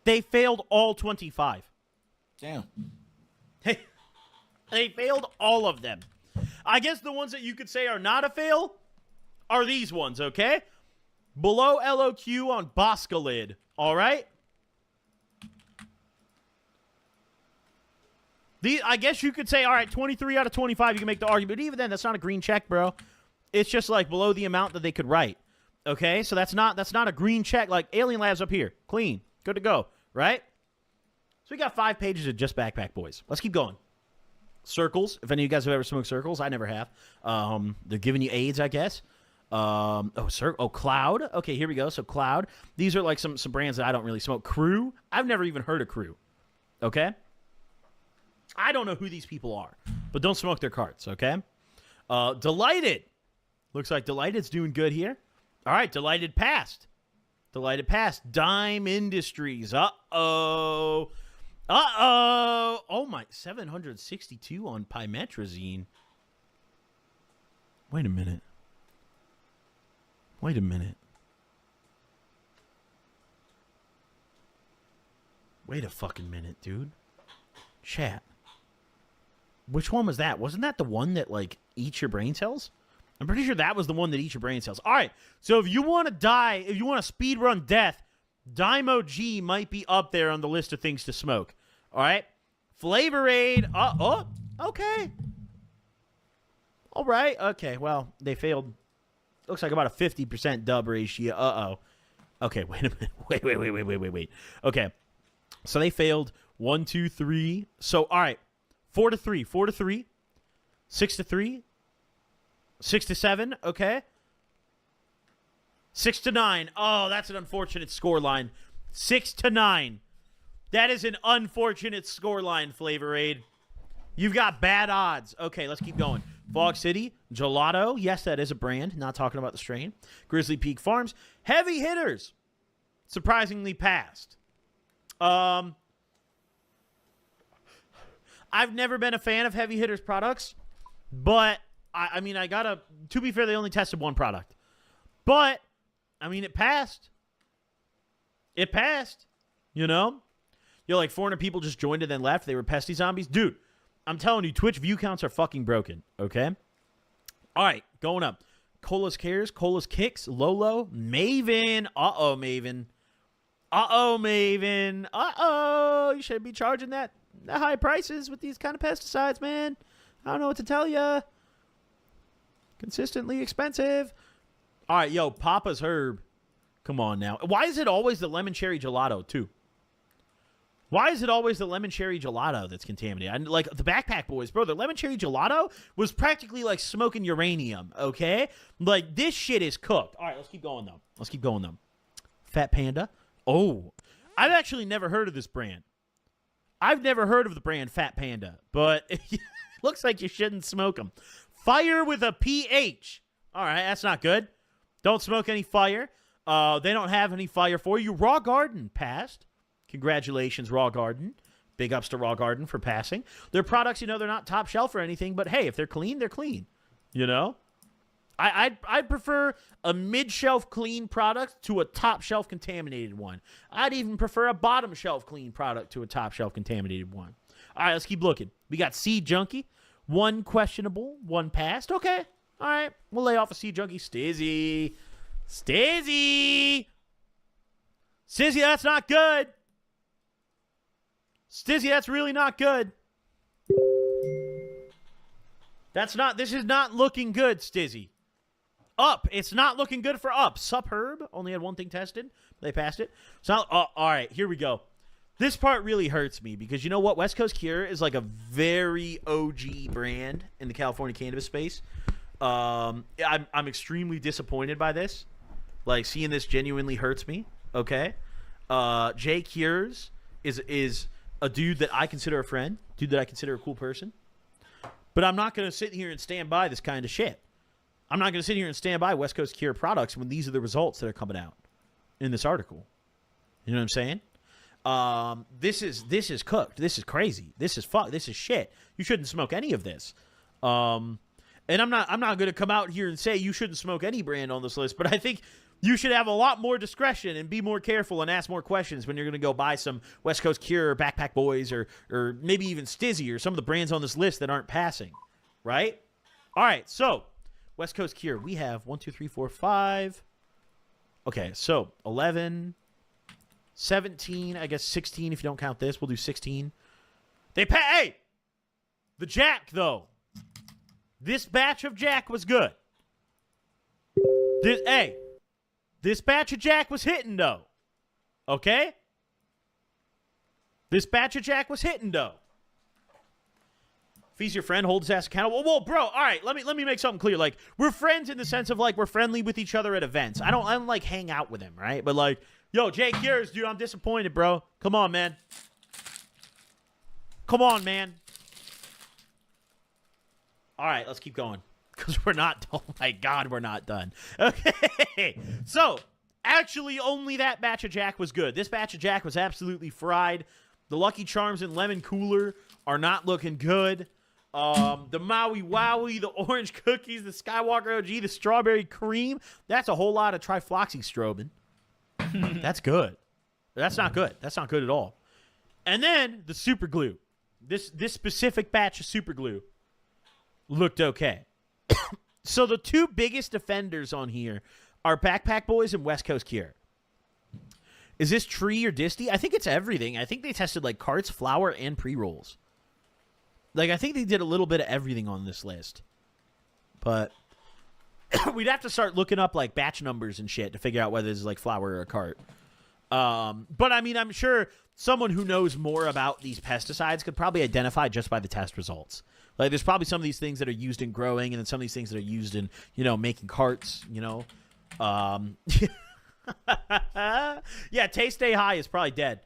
They failed all 25. Damn. They failed all of them. I guess the ones that you could say are not a fail are these ones, okay? Below LOQ on Boscalid, all right? I guess you could say, all right, 23 out of 25, you can make the argument. But even then, that's not a green check, bro. It's just like below the amount that they could write. Okay, so that's not a green check like Alien Labs up here. Clean, good to go, right? So we got 5 pages of just Backpack Boys. Let's keep going. Circles. If any of you guys have ever smoked Circles, I never have. They're giving you AIDS, I guess. Cloud. Okay, here we go. So Cloud. These are like some brands that I don't really smoke. Crew. I've never even heard of Crew. Okay. I don't know who these people are, but don't smoke their carts. Okay. Delighted. Looks like Delighted's doing good here. All right, Delighted passed. Delighted passed. Dime Industries. Uh-oh. Oh, my. 762 on pymetrazine. Wait a minute. Wait a fucking minute, dude. Chat. Which one was that? Wasn't that the one that, like, eats your brain cells? I'm pretty sure that was the one that eats your brain cells. All right, so if you want to die, if you want to speed run death, Dymo G might be up there on the list of things to smoke. All right? Flavorade. Okay. All right. Okay, well, they failed. Looks like about a 50% dub ratio. Uh-oh. Okay, wait a minute. Wait. Okay, so they failed 1, 2, 3. So, all right, 4 to 3. 6 to 3. 6 to 7, okay. 6 to 9. Oh, that's an unfortunate score line. 6 to 9. That is an unfortunate score line, Flavorade. You've got bad odds. Okay, let's keep going. Fog City, Gelato. Yes, that is a brand. Not talking about the strain. Grizzly Peak Farms. Heavy hitters. Surprisingly passed. I've never been a fan of Heavy Hitters products, but I mean, to be fair, they only tested one product. But, I mean, it passed. It passed. You know? Like 400 people just joined and then left. They were pesty zombies. Dude, I'm telling you, Twitch view counts are fucking broken. Okay? All right, going up. Cola's Cares, Cola's Kicks, Lolo, Maven. Uh-oh, Maven. You shouldn't be charging that high prices with these kind of pesticides, man. I don't know what to tell you. Consistently expensive. All right, yo, Papa's Herb. Come on now. Why is it always the lemon cherry gelato, too? Why is it always the lemon cherry gelato that's contaminated? Like, the Backpack Boys, bro, the lemon cherry gelato was practically like smoking uranium, okay? Like, this shit is cooked. All right, let's keep going, though. Fat Panda. Oh, I've actually never heard of this brand. I've never heard of the brand Fat Panda, but it looks like you shouldn't smoke them. Fire with a PH. All right, that's not good. Don't smoke any fire. They don't have any fire for you. Raw Garden passed. Congratulations, Raw Garden. Big ups to Raw Garden for passing. Their products, they're not top shelf or anything, but hey, if they're clean, they're clean. You know? I'd prefer a mid-shelf clean product to a top-shelf contaminated one. I'd even prefer a bottom-shelf clean product to a top-shelf contaminated one. All right, let's keep looking. We got Seed Junkie. 1 questionable, 1 passed. Okay. All right. We'll lay off a Seed Junkie. Stizzy, that's not good. Stizzy, that's really not good. This is not looking good, Stizzy. Up. It's not looking good for Up. Superb only had 1 thing tested. They passed it. So, all right, here we go. This part really hurts me because you know what? West Coast Cure is like a very OG brand in the California cannabis space. I'm extremely disappointed by this. Like, seeing this genuinely hurts me. Okay? Jay Cures is a dude that I consider a friend, dude that I consider a cool person. But I'm not going to sit here and stand by this kind of shit. I'm not going to sit here and stand by West Coast Cure products when these are the results that are coming out in this article. You know what I'm saying? This is cooked. This is crazy. This is fuck. This is shit. You shouldn't smoke any of this. And I'm not going to come out here and say you shouldn't smoke any brand on this list, but I think you should have a lot more discretion and be more careful and ask more questions when you're going to go buy some West Coast Cure or Backpack Boys or maybe even Stizzy or some of the brands on this list that aren't passing, right? All right, so West Coast Cure, we have 1, 2, 3, 4, 5. Okay, so 11, 17, I guess 16 if you don't count this. We'll do 16. Hey! The Jack, though. This batch of Jack was good. This batch of Jack was hitting though. Okay? This batch of Jack was hitting though. If he's your friend, hold his ass accountable. Whoa, bro, all right, let me make something clear. Like, we're friends in the sense of, like, we're friendly with each other at events. I don't like, hang out with him, right? But, like, yo, Jake, yours, dude, I'm disappointed, bro. Come on, man. Come on, man. All right, let's keep going. Because we're not, oh my God, we're not done. Okay, so, actually, only that batch of Jack was good. This batch of Jack was absolutely fried. The Lucky Charms and Lemon Cooler are not looking good. The Maui Wowie, the Orange Cookies, the Skywalker OG, the Strawberry Cream. That's a whole lot of trifloxystrobin. That's good. That's not good. That's not good at all. And then the Super Glue. This specific batch of Super Glue looked okay. So the two biggest offenders on here are Backpack Boys and West Coast Cure. Is this tree or disty? I think it's everything. I think they tested like carts, flour, and pre-rolls. Like, I think they did a little bit of everything on this list. But we'd have to start looking up, like, batch numbers and shit to figure out whether it's, like, flour or a cart. But, I mean, I'm sure someone who knows more about these pesticides could probably identify just by the test results. Like, there's probably some of these things that are used in growing and then some of these things that are used in, you know, making carts, you know. Yeah, Taste Stay High is probably dead.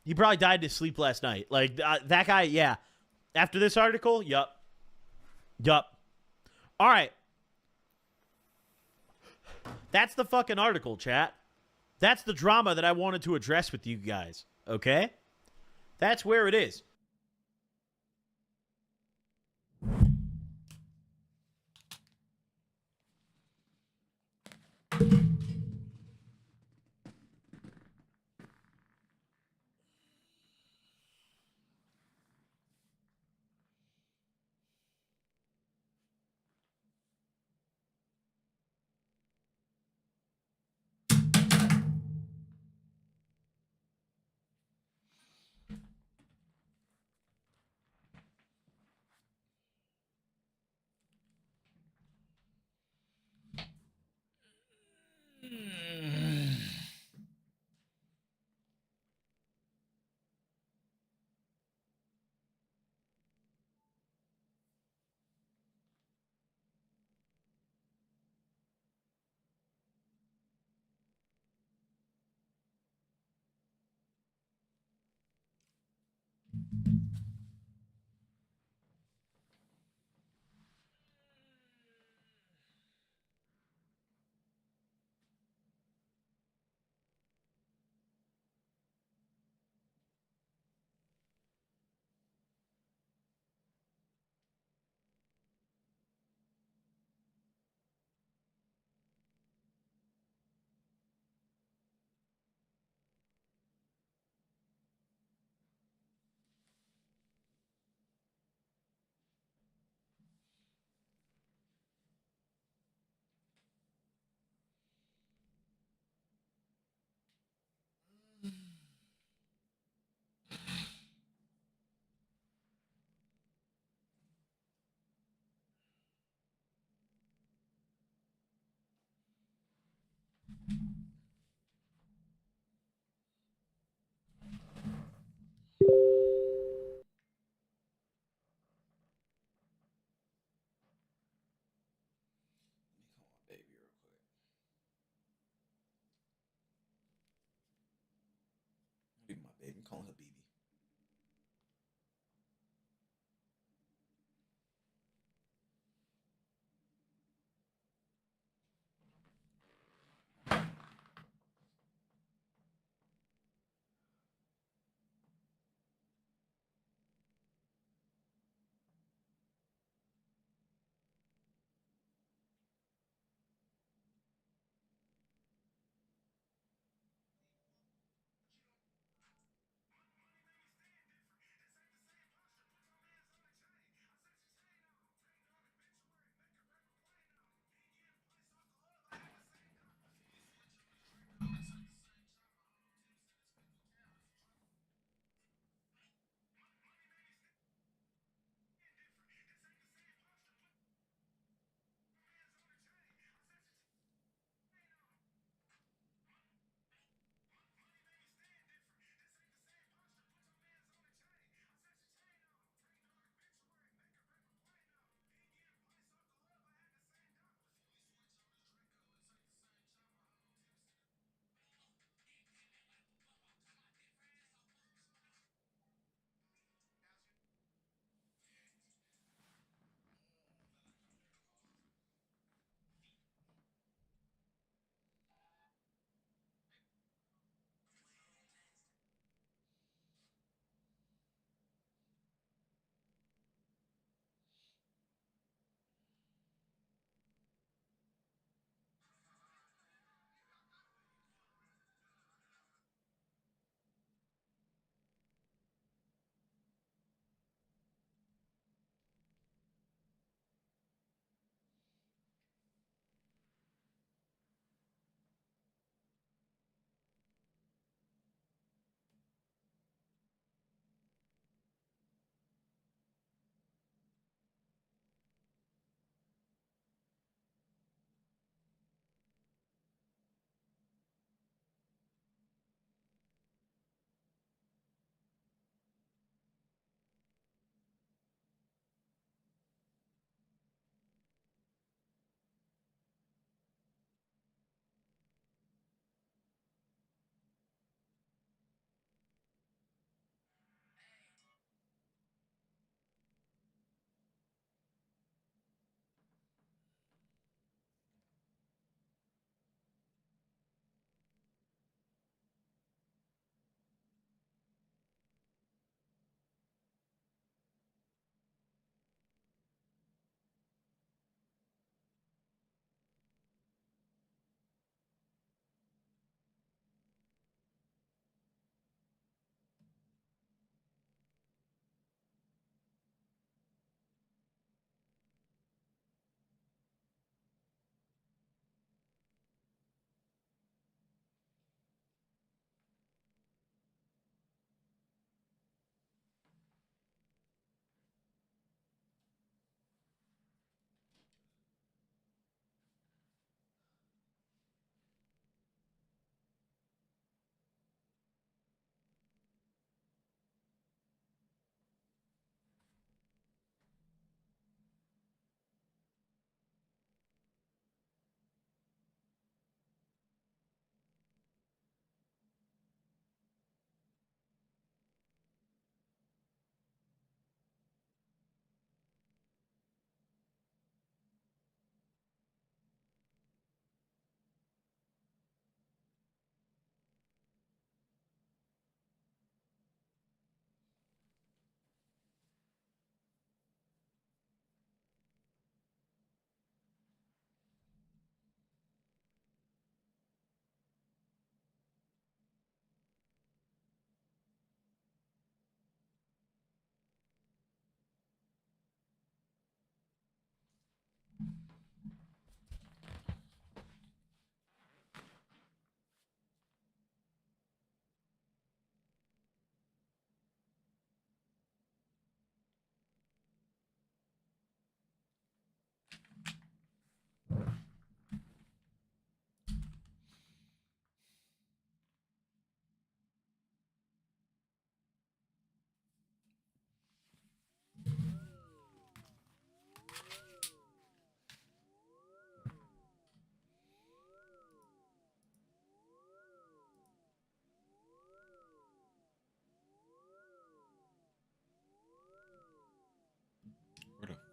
He probably died in his sleep last night. Like, that guy, yeah. After this article, yup. All right. That's the fucking article, chat. That's the drama that I wanted to address with you guys, okay? That's where it is.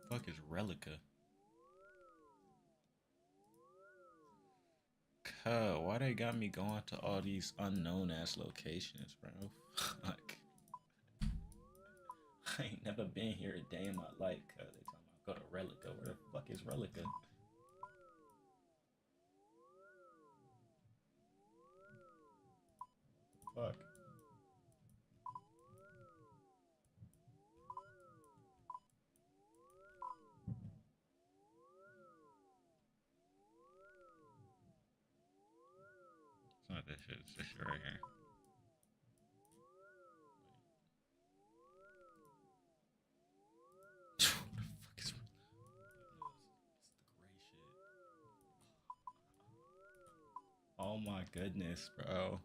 Fuck is Relica? Why they got me going to all these unknown ass locations, bro? Fuck. I ain't never been here a day in my life, cuz they talking about go to Relica. Where the fuck is Relica? Fuck. It's not this shit, it's this shit right here. What the fuck is it's the gray shit. Oh my goodness, bro.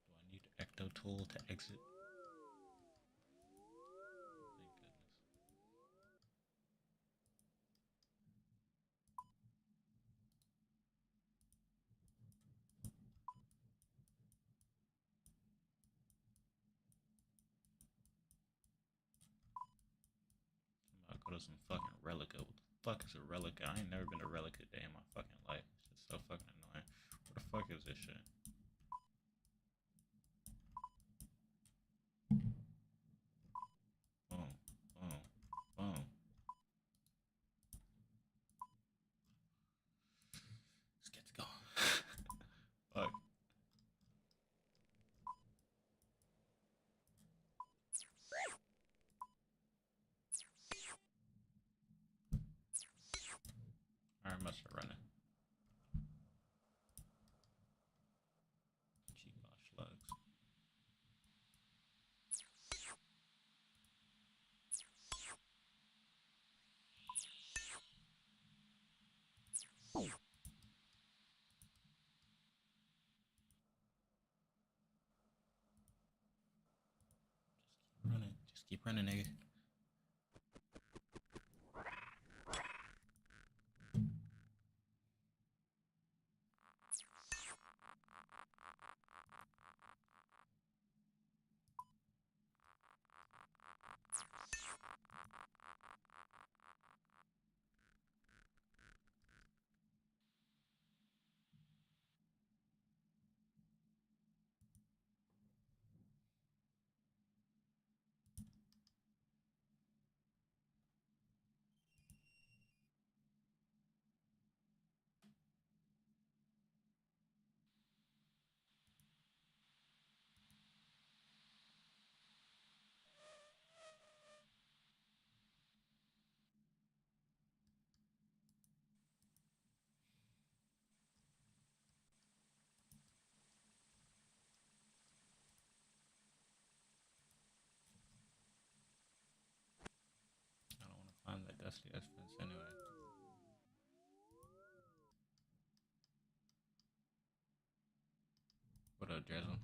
Do I need Ecto tool to exit? Thank goodness. I'll go to some fucking Relica. What the fuck is a Relica? I ain't never been to Relica a day in my fucking life. It's just so fucking annoying. What the fuck is this shit? Boom, boom, boom. Let's get to go. Fuck. Alright, must start running. Cheap ass slugs. Running. Just keep running, nigga. I don't want to climb that dusty ass fence anyway. What up, Drizzle?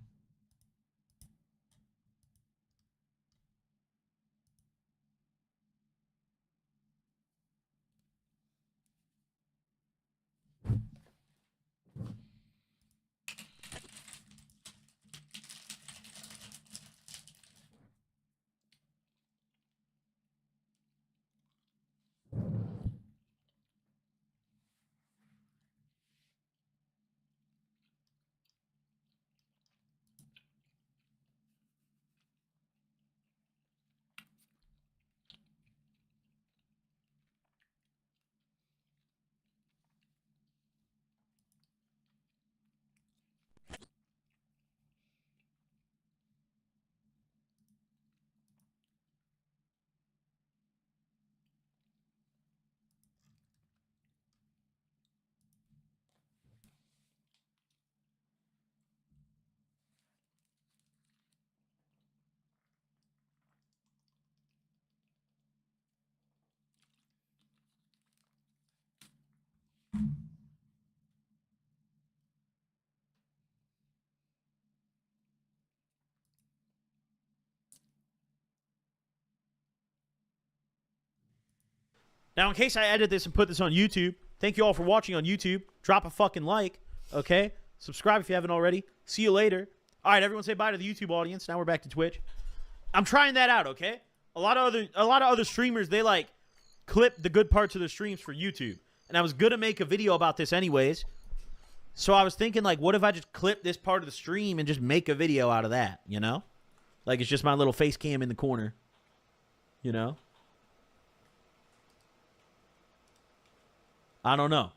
Now, in case I edit this and put this on YouTube, thank you all for watching on YouTube. Drop a fucking like, okay? Subscribe if you haven't already. See you later. All right, everyone say bye to the YouTube audience. Now we're back to Twitch. I'm trying that out, okay? A lot of other streamers, they like clip the good parts of their streams for YouTube. And I was gonna make a video about this anyways. So I was thinking, like, what if I just clip this part of the stream and just make a video out of that, you know? Like, it's just my little face cam in the corner, you know? I don't know.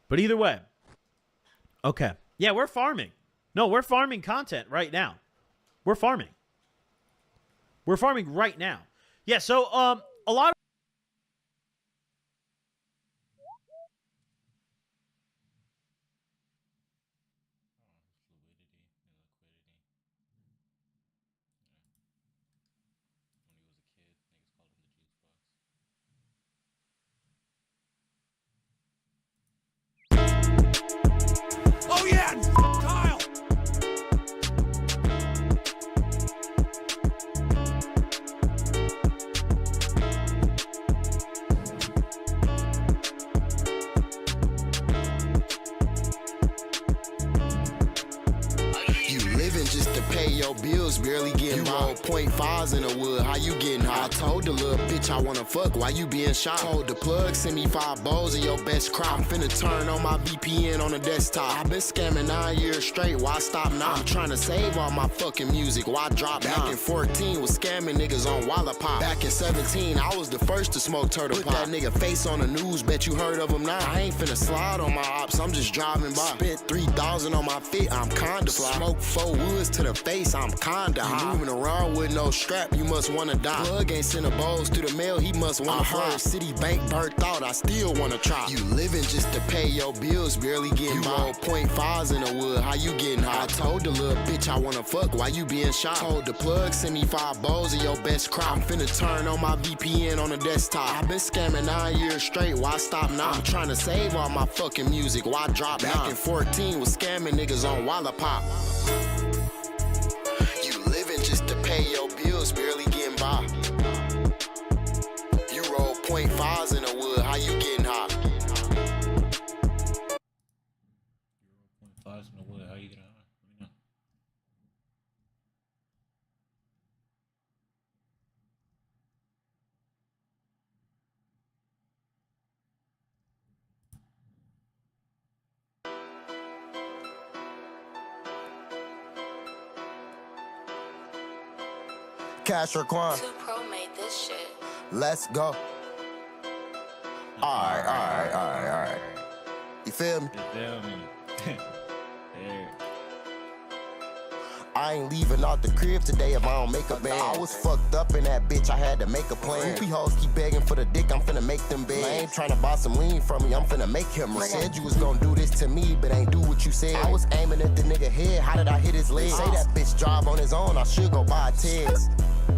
But either way. Okay. Yeah, we're farming. No, we're farming content right now. We're farming. We're farming right now. Yeah, so a lot of Oh yeah, Kyle. You living just to pay your bills, barely getting by. .5s in the wood, how you getting high? I told the little bitch I wanna fuck, why you being shy? Told the plug, send me 5 bowls of your best crop. I'm finna turn on my VPN on the desktop. I've been scamming 9 years straight, why stop now? I'm trying to save all my fucking music, why drop now? Back in 14 was scamming niggas on Wallapop. Back in 17, I was the first to smoke turtle pop. Put that nigga face on the news, bet you heard of him now. I ain't finna slide on my ops, I'm just driving by. Spent 3,000 on my fit, I'm kinda fly. Smoke 4 woods to the face, I'm kinda high. You moving around with no strap, you must wanna die. Plug ain't send a bowls through the mail, he must wanna fly. Citibank burnt out, I still wanna try. You living just to pay your bills, barely getting by. You roll .5s in the wood, how you getting high? I told the little bitch I wanna fuck, why you being shy? Told the plug, send me 5 bowls of your best crop. I'm finna turn on my VPN on the desktop. I've been scamming 9 years straight, why stop now? I'm trying to save all my fucking music, why drop now? Back in 14 was scamming niggas on Wallapop. You living just to pay your bills, barely getting by. You roll .5s in the wood, how you getting high? 5s in the wood, how you get high? Let me know. Cash or Quan, 2 Pro made this shit. let's go. Alright. You feel me? You feel me? There. I ain't leaving out the crib today if I don't make a band. I was fucked up in that bitch, I had to make a plan. Groupie hoes keep begging for the dick, I'm finna make them beg. I ain't tryna buy some lean from me, I'm finna make him rich. Said you was gonna do this to me, but ain't do what you said. I was aiming at the nigga head, how did I hit his leg? Say that bitch drive on his own, I should go buy a Tez.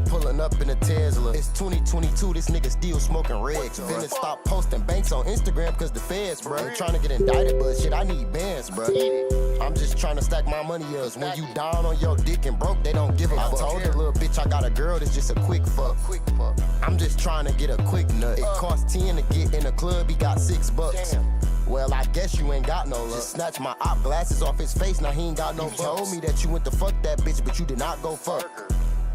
Pulling up in a Tesla. It's 2022, this nigga still smoking Regs. Finna stop posting banks on Instagram cause the feds, bro. Ain't tryna get indicted, but shit, I need bands, bro. I'm just tryna stack my money up. When you down on your dick and broke, they don't give a fuck. I told the little bitch I got a girl that's just a quick fuck. I'm just tryna get a quick nut. It costs 10 to get in the club, he got $6. Well, I guess you ain't got no luck. Just snatch my op glasses off his face, now he ain't got no bucks. You told me that you went to fuck that bitch, but you did not go fuck her.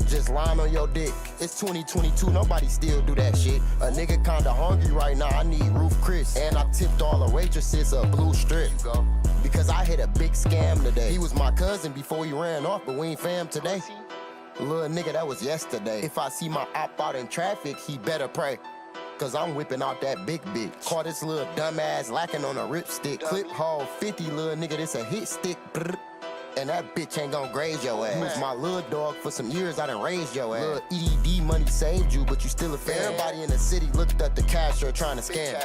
Just lying on your dick. It's 2022, nobody still do that shit. A nigga kinda hungry right now, I need Roof Chris. And I tipped all the waitresses a blue strip. Because I hit a big scam today. He was my cousin before he ran off, but we ain't fam today. Little nigga, that was yesterday. If I see my op out in traffic, he better pray. Cause I'm whipping out that big bitch. Caught this little dumbass lacking on a ripstick. Clip haul 50, little nigga, this a hit stick. Brr. And that bitch ain't gon' graze your ass. You was my little dog for some years, I done raised your ass. Little EDD money saved you, but you still a fan. Everybody in the city looked at the cashier trying to scam.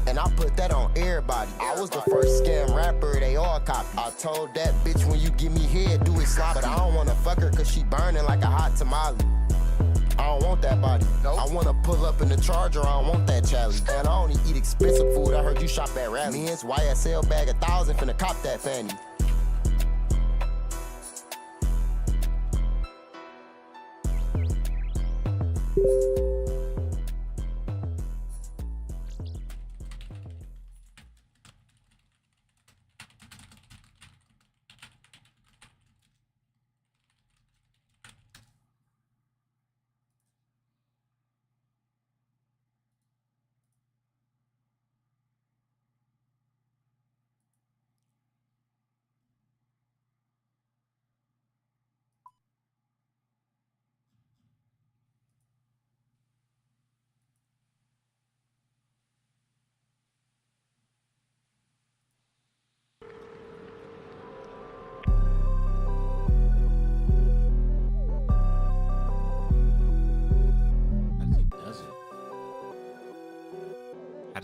And I put that on everybody. I was the first scam rapper, they all copied. I told that bitch when you give me head, do it sloppy. But I don't wanna fuck her cause she burning like a hot tamale. I don't want that body. I wanna pull up in the Charger, I don't want that challenge. And I only eat expensive food, I heard you shop at Rally. Men's YSL bag 1,000, finna cop that fanny.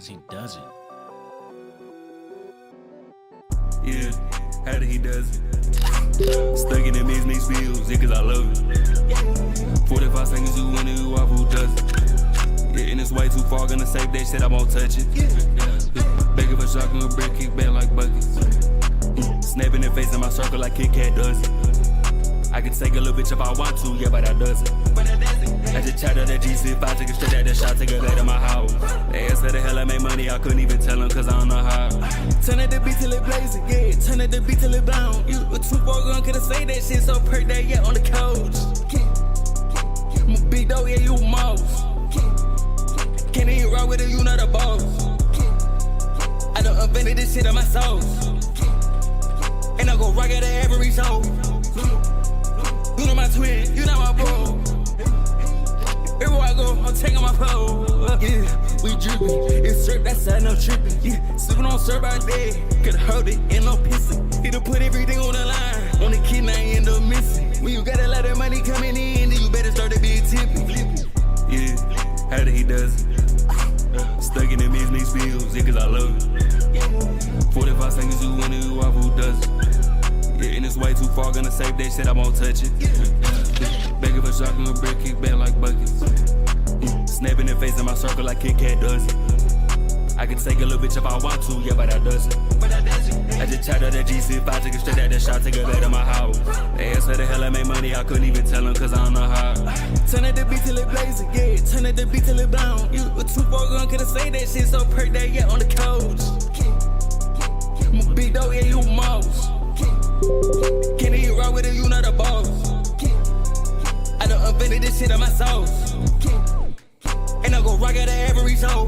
Because he doesn't. Yeah, how did he does it? Stuck in them mixed fields, yeah, cause I love it. 45 seconds, you win it, you off, who does it? Yeah, and it's way too far, gonna save that shit, I won't touch it. Begging for shotgun, a brick, kick back like buckets. Snapping their face in my circle like Kit Kat does it. I can take a little bitch if I want to, yeah, but I doesn't. I just chatted that GC5, take a straight at that shot, take a back to my house. They asked how the hell I make money, I couldn't even tell them cause I don't know how. Turn at the beat till it blazing, yeah, turn at the beat till it blown. You a 2-4 gun, couldn't say that shit, so perk that, yeah, on the couch. I'm a big dog, yeah, you a mouse. Can't even rock with it, you not a boss. I done invented this shit on my sauce. And I go rock at every show. You know my twin, you know my bro. Everywhere I go, I'm taking my pole. Yeah, we drippin'. It's syrup, that side, no trippin'. Yeah, sippin' on syrup all day. Could hold it and no pissin'. He done put everything on the line. On the kid, I end up missing. When you got a lot of money coming in, then you better start to be tippin'. Yeah, how did he does it? Stuck in them mixed fields, yeah, cause I love it. 45 seconds, you win it, you off, who does it? Yeah, and it's way too far, gonna save that shit, I won't touch it. Begging for shotgun, a brick, kick back like buckets. Snapping their face in my circle like Kit Kat does it. I can take a little bitch if I want to, yeah, but I doesn't. I just chatted that GC5, take a straight at that shot, take a back to my house. They asked how the hell I make money, I couldn't even tell them cause I don't know how. Turn at the beat till it blazing, yeah, turn at the beat till it blown. You a 2-4 gun, couldn't say that shit, so perk that, yeah, on the couch. I'm a big dog, yeah, you a mouse. Can't even rock with it, you not a boss. I done invented this shit on my sauce. And I go rock at every show.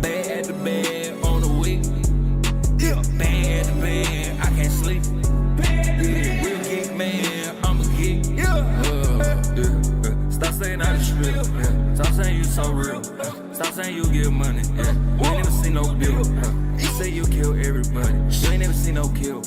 Bad at the bed on the week. Yeah, bad at the Yeah. Stop saying you so real. Stop saying you get money. Yeah. You ain't never seen no bill. You say you kill everybody. You ain't never seen no kill.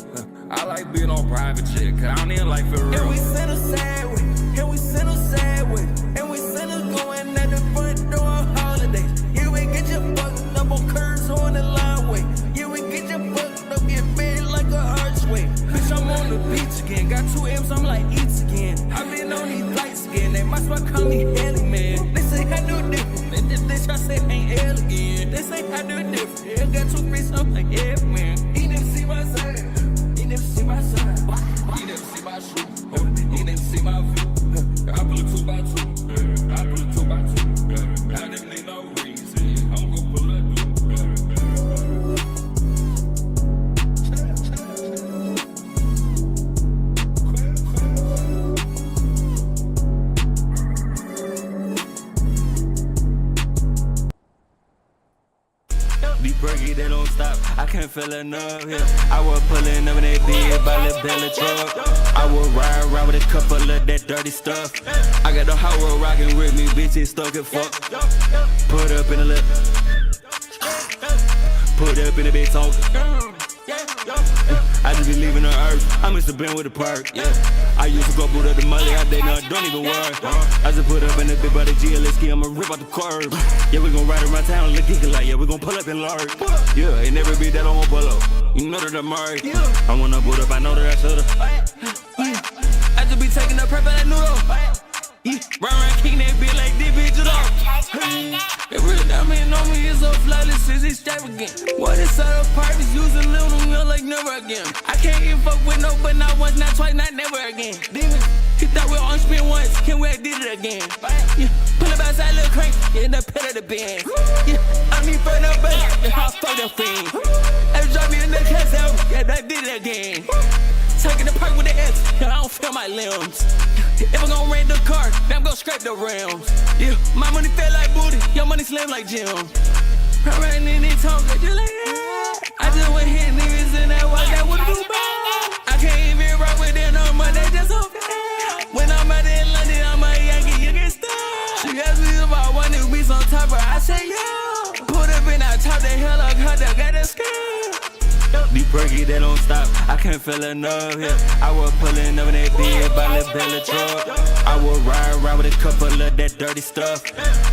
I like being on private shit, cause I don't even like for real. And we send a sad way. And we send a sad way. And we send us going at the front door on holidays. Yeah, we get you fucked up on curves on the line way. Yeah, we get you fucked up, get big like a archway. Bitch, I'm on the beach again. Got 2 M's, I'm like eats again. I've been on these lights again. They might as well call me Ellie, man. They say I do different. And this bitch I say ain't Ellie again. They say I do different. Yeah, got 2 fish, I'm like, yeah, man. He never see my side. He never see my side. He never see my shoe. He never see my view. I pull a 2x2. I pull a 2x2. I didn't need no reason. I'm gonna pull a dude. Be perky, they don't stop. I can't feel enough here. I was pulling up in that big by the belly truck. I would ride around with a couple of that dirty stuff. I got the whole world rocking with me, bitches stuck and fuck. Put up in the lip. Put up in the big talk. I just be leaving the earth. I must have been with the park, yeah. I used to go boot up the money out there, now don't even worry. I just put up in the big body GLSK, I'ma rip out the curb. Yeah, we gon' ride around town look geeky like, yeah, we gon' pull up in large. Yeah, ain't never be that I won't pull up. You know that I'm married. I wanna boot up, I know that I should've. I just be taking a prep at that noodle. Yeah, run around kicking that bitch like this bitch it up. It really diamond on me is so flawless, it's extravagant. What is out of purpose, using little meal like never again. I can't even fuck with no, but not once, not twice, not never again. Demon, he thought we were on spin once, can we did it again? Yeah, pull up outside, little crank, in the pit of the band. Yeah, I mean for no back, yeah, I fuck the fiend. Every drop me in the castle, yeah, I did it again. Taking the perk with the S, yeah, I don't feel my limbs. If I'm gon' rent the car, then I'm gon' scrape the rims. Yeah, my money feel like booty, your money slim like Jim. Right in the talk, just like yeah. I just went hit niggas in that watch, that would do bad. I can't even rock with them no more, they just so bad. When I'm out in London, I'm a Yankee, you get stuck. She asked me if I wanted to be on top of her, I said yeah. Put up in that top, the hell like her, they got a scale. Be perky, they don't stop. I can't feel enough here. I was pulling up in that big by the belly truck. I would ride around with a couple of that dirty stuff.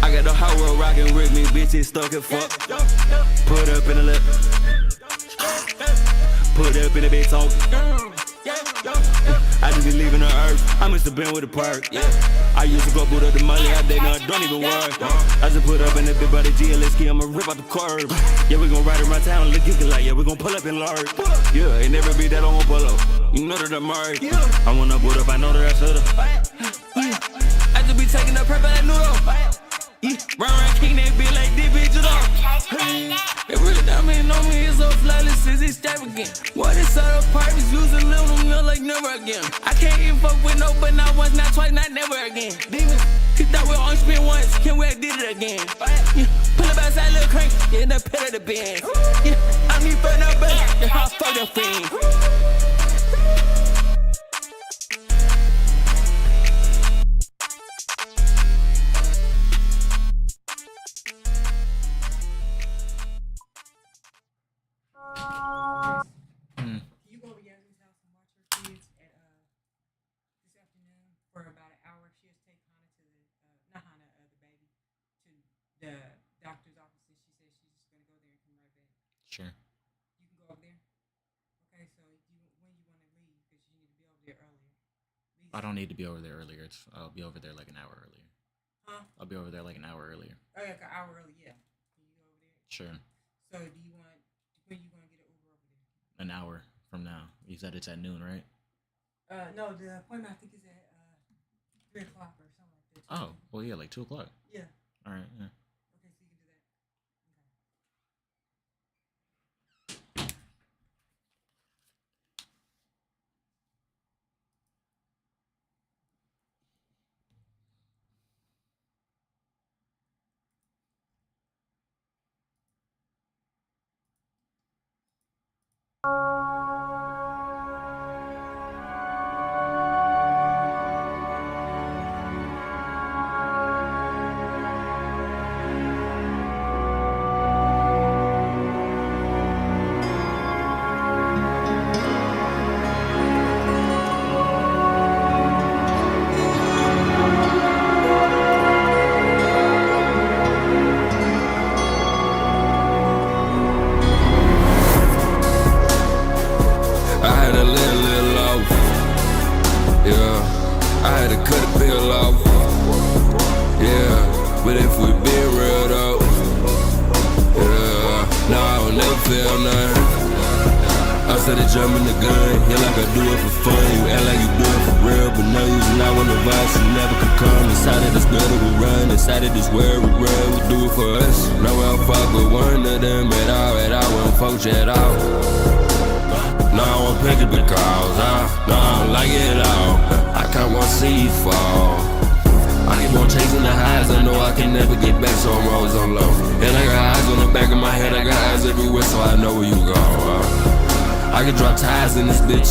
I got the whole world rocking with me, bitches stuck and fuck. Put up in the lip. Put up in the big talk. I just be leaving the earth. I must have been with the park, yeah. I used to go boot up the money out there, now don't even worry. I just put up in the big body GLSK, I'ma rip out the curb. Yeah, we gon' ride around town look geeky like, yeah, we gon' pull up in large. Yeah, ain't never be that I won't pull up. You know that I'm married. I wanna boot up, I know that I should've. I just be taking a prep at that noodle. Yeah, run around kicking that bitch like this bitch it up. It really diamond on me is so flawless, it's extravagant. What is out of purpose, using little meal like never again. I can't even fuck with no, but not once, not twice, not never again. Demon, he thought we were on spin once, can we did it again? Yeah, pull up outside, little crank, in the pit of the band. Yeah, I need for no back, yeah, I fuck the fiend. You go over Yasmin's house and watch her kids at this afternoon for about an hour. She has to take Hannah to the not Hannah, the baby, to the doctor's office, and she says she's just gonna go there and come right back. Sure. You can go over there. Okay, so when you want to leave because you need to be over there earlier. I don't need to be over there earlier. I'll be over there like an hour earlier. Huh? I'll be over there like an hour earlier. Oh, like an hour early, yeah. Can you go over there? Sure. So do you want when you gonna get an Uber over there? An hour from now. You said it's at noon, right? No, the appointment I think is at 3 o'clock or something like that. Oh, well, yeah, like 2 o'clock. Yeah. All right, yeah. Okay, so you can do that. But if we been real though, yeah, no, I don't never feel nothing. I said to jump in the gun, yeah, like I do it for fun. You act like you do it for real, but no, you not when the vibes, you never could come. Inside of this gutter we run, inside of this world we run. We do it for us. No, I'll fuck with one of them at all, won't fuck you at all. No, I won't pick it because no, I don't like it at all. I can't want to see you fall. I keep on chasing the highs, I know I can never get back, so I'm always on low. And I got eyes on the back of my head, I got eyes everywhere, so I know where you go. I can drop ties in this bitch,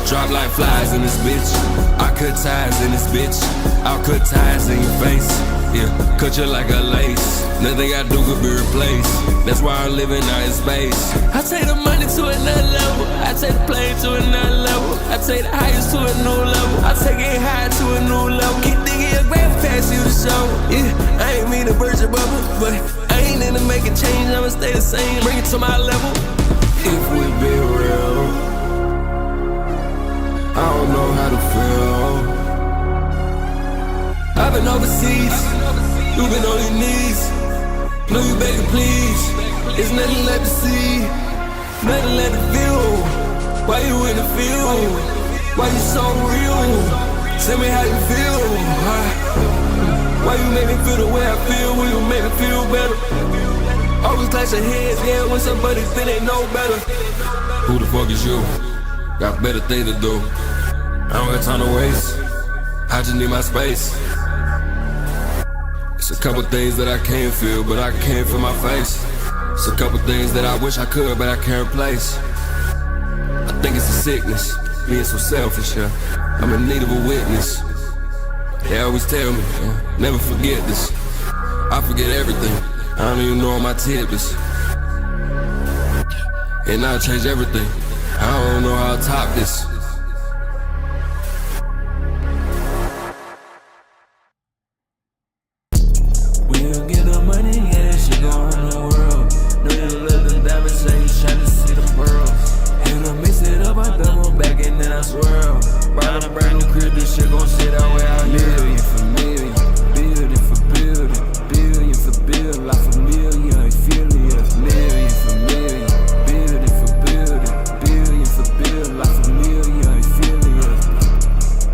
drop like flies in this bitch. I cut ties in this bitch, I'll cut ties in your face. Yeah, cut you like a lace, nothing I do could be replaced. That's why I'm living out in space. I take the money to another level, I take the plane to another level, I take the highest to a new level, I take it high to a new level. Keep thinking your grave past you to show. Yeah, I ain't mean to burst your bubble, but I ain't into making change, I'ma stay the same, bring it to my level. If we be real, I don't know how to feel. I've been overseas, you been on your knees. No, you begging please, it's nothing left to see, nothing left to feel. Why you in the field? Why you so real? Tell me how you feel. Why you make me feel the way I feel? Will you make me feel better? Always clash your heads, yeah, when somebody think they know better. Who the fuck is you? Got better things to do. I don't got time to waste, I just need my space. It's a couple things that I can't feel, but I can't feel my face. It's a couple things that I wish I could, but I can't replace. I think it's a sickness, being so selfish, yeah. I'm in need of a witness. They always tell me, yeah, never forget this. I forget everything, I don't even know what my tip is. And I'll change everything, I don't know how to top this. We don't get the money, yeah, that shit go on the world. No, you love the diamonds, say you trying to see the pearls. And I mix it up, I double back and then I swirl. Ride a brand new crib, this shit gon' sit out way out here. Million for million, building for building, billion for bill, like a million, affiliate. Million for million, building for building, billion for bill, like a million, affiliate.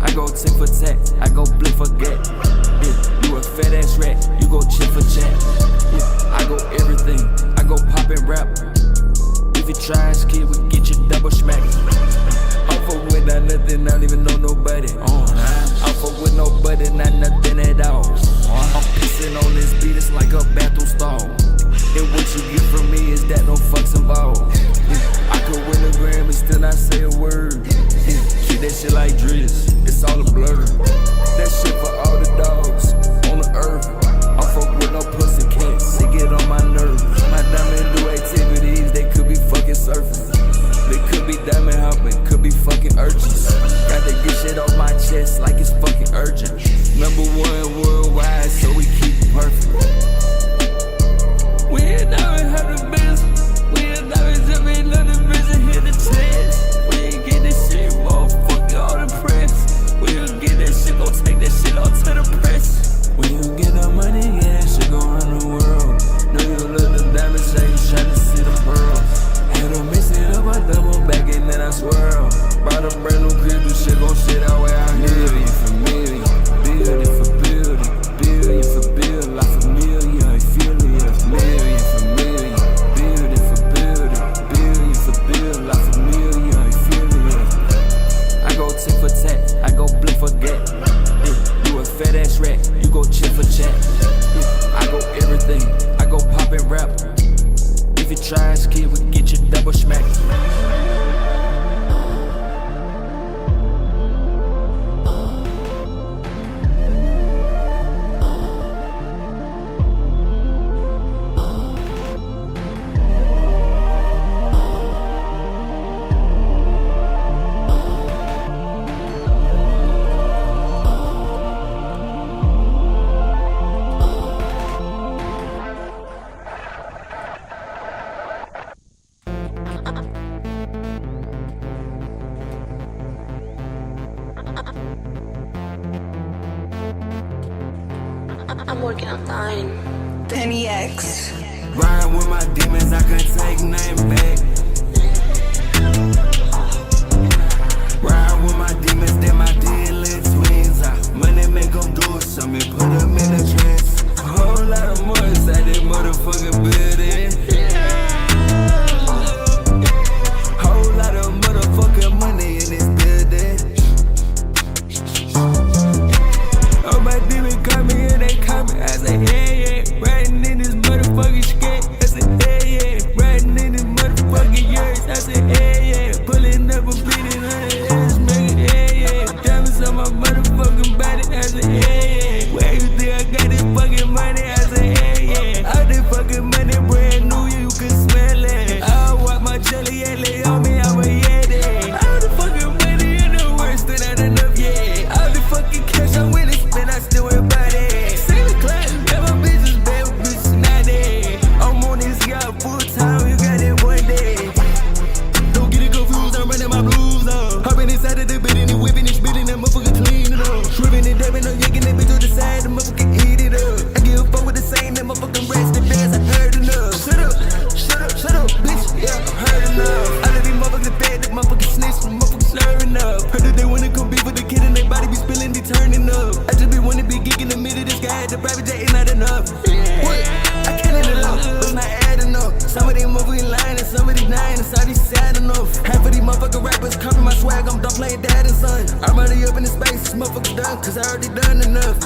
I go tick for tack, I go blip for get. Yeah, you a fat ass rat, you go chip for chat. Yeah, I go everything, I go pop and rap. If you try, kid, we get you double smack. I'm fuck with not nothing, I don't even know nobody. I'm fuck with nobody, not nothing at all. I'm pissing on this beat, it's like a bathroom stall. And what you get from me is that no fucks involved. I could win a gram and still not say a word. Keep that shit like Driz, it's all a blur. That shit for all the dogs on the earth. I fuck with no pussy cats, they get on my nerves. My diamond do activities, they could be fucking surfing. They could be diamond hopping, could be fucking urchins. Got to get shit off my chest like it's fucking urgent. #1 worldwide, so we keep it perfect. We ain't never had a business, we ain't never just been nothing business, hit the chance. We ain't get this shit, motherfucker, all the press. We'll get that shit, gon' take that shit out to the Penny X. Riding with my demons, I can't take nothing back. Riding with my demons, then my dealings swings out. Money make them do it, so me put them in a trance. A whole lot of more inside that motherfucking building. Whole lot of motherfucking money in this building. Oh, my demon call me and they call me. I say, yeah, yeah. Riding in this motherfucking skate. I say, yeah, yeah. Riding in this motherfucking years. I say, yeah, yeah. Pulling up and beating on the ass, making, yeah, yeah. Diamonds on my motherfucking body. I say, yeah, yeah. Where you think I got this fucking money? I say, yeah, yeah. All this fucking money brand new, you can smell it. I walk my jelly and lay on me, I'm a yeti. All the fucking money in the world, still not enough, yeah. All the fucking cash I win it, spend, I still ain't buy that. Sing the class, never bitches, bad bitches, not dead. I'm on this yacht full time, you got it one day. Don't get it confused, I'm running my blues up. Hopping inside of the building and whipping and spitting that motherfucker clean it up. Shrimping and dabbing, no yanking that bitch to the side, the motherfucker eat it up. I give a fuck with the same, that motherfucking rest the bands, I heard enough. Shut up, bitch, yeah, I heard enough. All of these motherfuckers bad, that motherfucking snitch, the motherfuckers slurring up. Heard that they wanna come beef with the kid and they body be spilling, they turning up. I just be wanna be geeking the middle of this guy, the private jet is not enough. What? I can't end it up, but it's not adding up. Some of these motherfuckers lying and some of these dying, and some of these sad enough. Half of these motherfucking rappers copy my swag, I'm done playing dad and son. I'm already up in the space, this motherfucker done, cause I already done enough.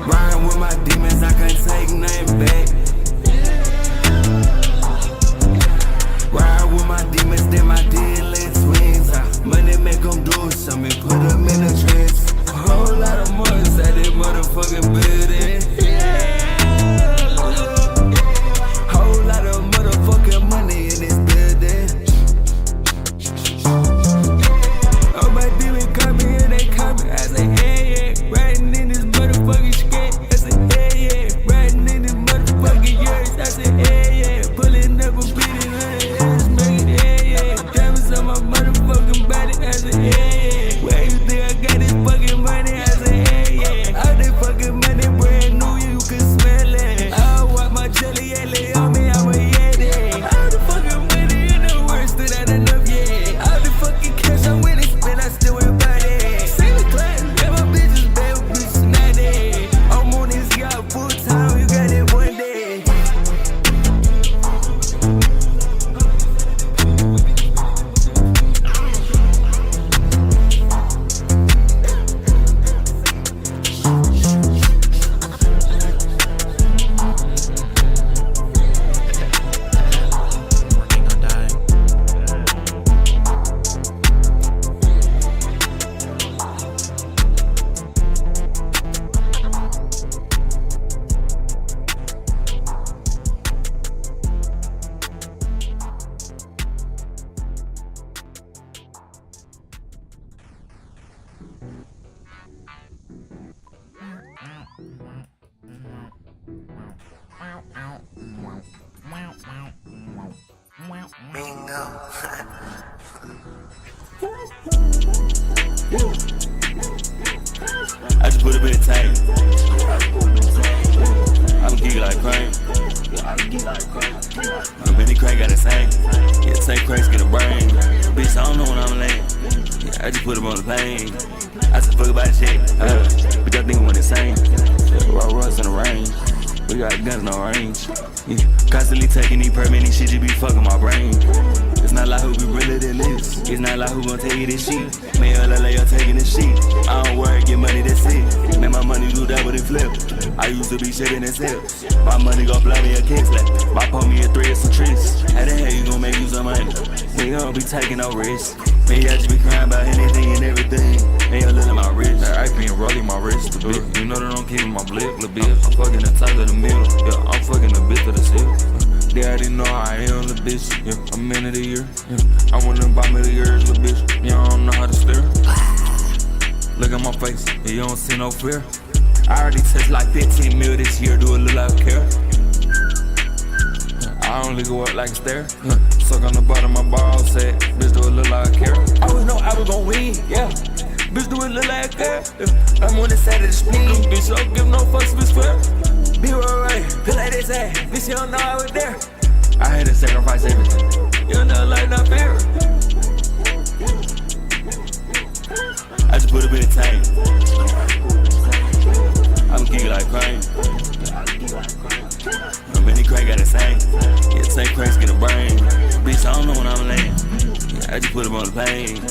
Riding with my demons, I can't take nothing back. Riding with my demons, then my dealings swings out. Money make them do it, so me put them in a trance. A whole lot of more inside that motherfucking building. Whole lot of motherfucking money in this building. Oh, my demon call me and they call me. I say, yeah, yeah. Riding in this motherfucking skate. I say, yeah, yeah. Riding in this motherfucking years. I say, yeah, yeah. Pulling up and beating on the ass, making, yeah, yeah. Diamonds on my motherfucking body. I say, yeah, yeah. Where you think I got this fucking money? I say, yeah, yeah. All this fucking money brand new, you can smell it. I walk my jelly and lay on me, I'm a yeti. All the fucking money in the world, still not enough, yeah. All the fucking cash I win it, spend, I still ain't buy that. Sing the class, never bitches, bad bitches, not dead. I'm on this yacht full time, you got it one day. I just put a bit of tank. I'm geek like cream. I'm Benny Crank got a same. Yeah, take cranks, get a brain. Bitch, I don't know when I'm laying. Yeah, I just put him on the plane. I just fuck about shit. But y'all think I'm insane. Roll runs in the rain. We got guns no range. Yeah, constantly taking these permanent shit, just be fucking my brain. It's not like who be realer than this. It's not like who gon' tell you this shit. Man, you're taking this shit. I don't worry, get money, that's it. Man, my money do double and flip. I used to be shaking this hip. My money gon' fly me a kick slap. My pull me a 3 or some tricks. How the hell you gon' make you some money? Nigga don't be taking no risks. Man, I just be crying about anything and everything. Man, you look at my wrist. That ice being rolling my wrist a bit. You know that I'm keeping my blick, little bit. I'm fucking the top of the middle. Yeah, I'm fucking the bitch of the seal. They already know how I am, little bitch. Yeah, I'm in of the year. Yeah, I want to buy me the years, little bitch. Yeah, I don't know how to stare. Look at my face, yeah, you don't see no fear. I already touched like 15 mil this year, do a little out of care. I only go up like a stair. Suck on the bottom of my ball sack. Bitch, do a little out of care. I always know I was gon' win, yeah. Bitch, do a little out of care. I'm on the side of the spleen. Bitch, don't give no fucks, bitch, fair. Be right, feel like this ass. Bitch, you don't know I was there. I had to sacrifice everything. You don't know like not fair. I just put a bit of time. I'm geek like Crane. Many crank got the same. Yeah, same cranks get a brain. Bitch, I don't know when I'm laying. Yeah, I just put him on the plane.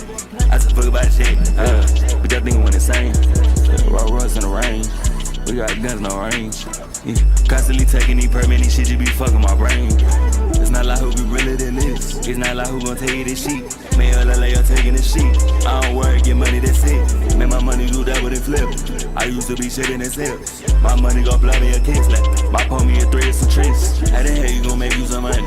I just fuck about shit. Bitch, I think I'm insane. Roll runs in the rain. We got guns, no range. Yeah, constantly taking these permit, these shit just be fucking my brain. It's not like who be realer than this. It's not like who gon' tell you this shit. Man, I'm taking this shit. I don't worry, get money, that's it. Make my money do that with it flip. I used to be shit in his hips. My money gon' blow me a kick slap. My pull me a three, it's some tricks. How the hell you gon' make you some money?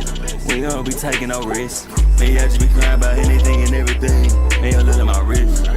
We don't be taking no risks. Maybe I just be crying about anything and everything. Maybe I look at my wrist.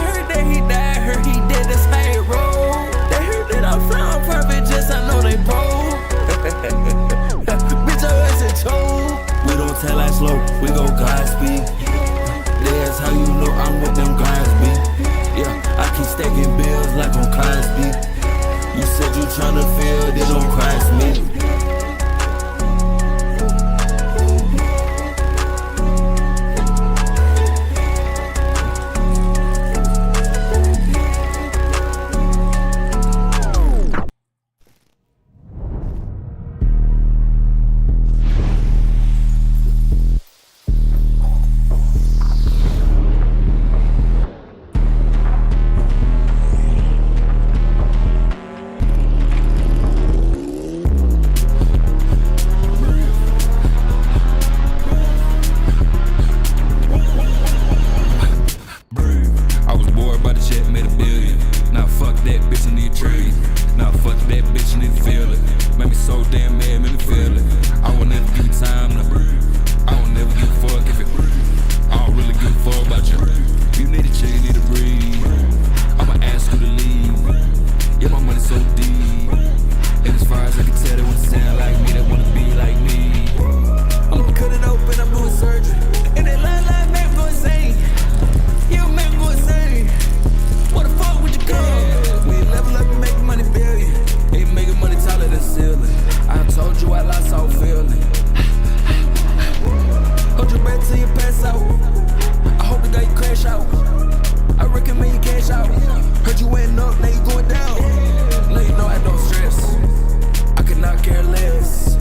Heard that he died, heard he dead, that's how it damn mad, make me feel it. I won't never give you time, no. I won't never give a fuck if it. I don't really give a fuck about you. You need to chill, you need to breathe. I'ma ask you to leave. Yeah, my money's so deep. And as far as I can tell, they wanna sound like me, they wanna be like me. I'ma cut it open, I'm doing surgery. And that line make me go insane. You make me go insane. What the fuck would you come? We level up and make money billion. Ain't making money taller than ceiling. I told you I lost all feeling. Hold your breath till you pass out. I hope the day you crash out. I recommend you cash out. Heard you went up, now you going down. Now you know I don't stress. I could not care less.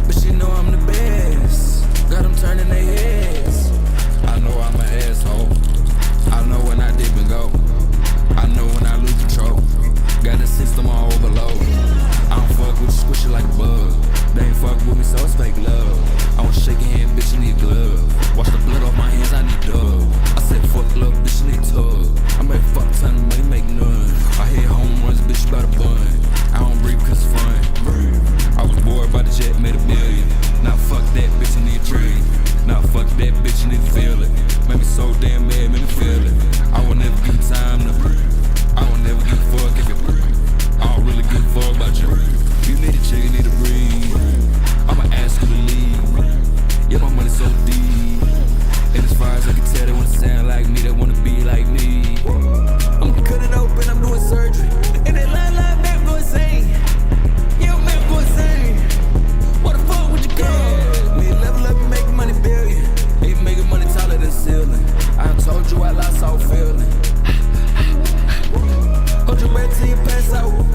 But she know I'm the best. Got them turning their heads. I know I'm an asshole. I know when I dip and go. I know when I lose control. Got the system on overload. I don't fuck with you, squish it like a bug. They ain't fuck with me, so it's fake love. I want to shake your hand, bitch, you need a glove. Wash the blood off my hands, I need dub. I said fuck love, bitch, you need a tub. I made fuck ton of money, make none. I hit home runs, bitch, you better bun. I don't breathe cause it's fun. I was bored by the jet, made $1 billion. Now fuck that, bitch, you need a tree. Now fuck that, bitch, you need to feel it. Made me so damn mad, made me feel it. I will never give you time to breathe. I will never give a fuck if it breathe. I don't really give a fuck about you. You need a chill, you need to breathe. I'ma ask you to leave. Yeah, my money's so deep. And as far as I can tell, they wanna sound like me, they wanna be like me. I'ma cut it open, I'm doing surgery. And that line make me go insane. Yeah, make me go insane. What the fuck would you come? We level up and make money billion. Ain't making money taller than ceiling. I told you I lost all feeling. Hold your breath till you pass out.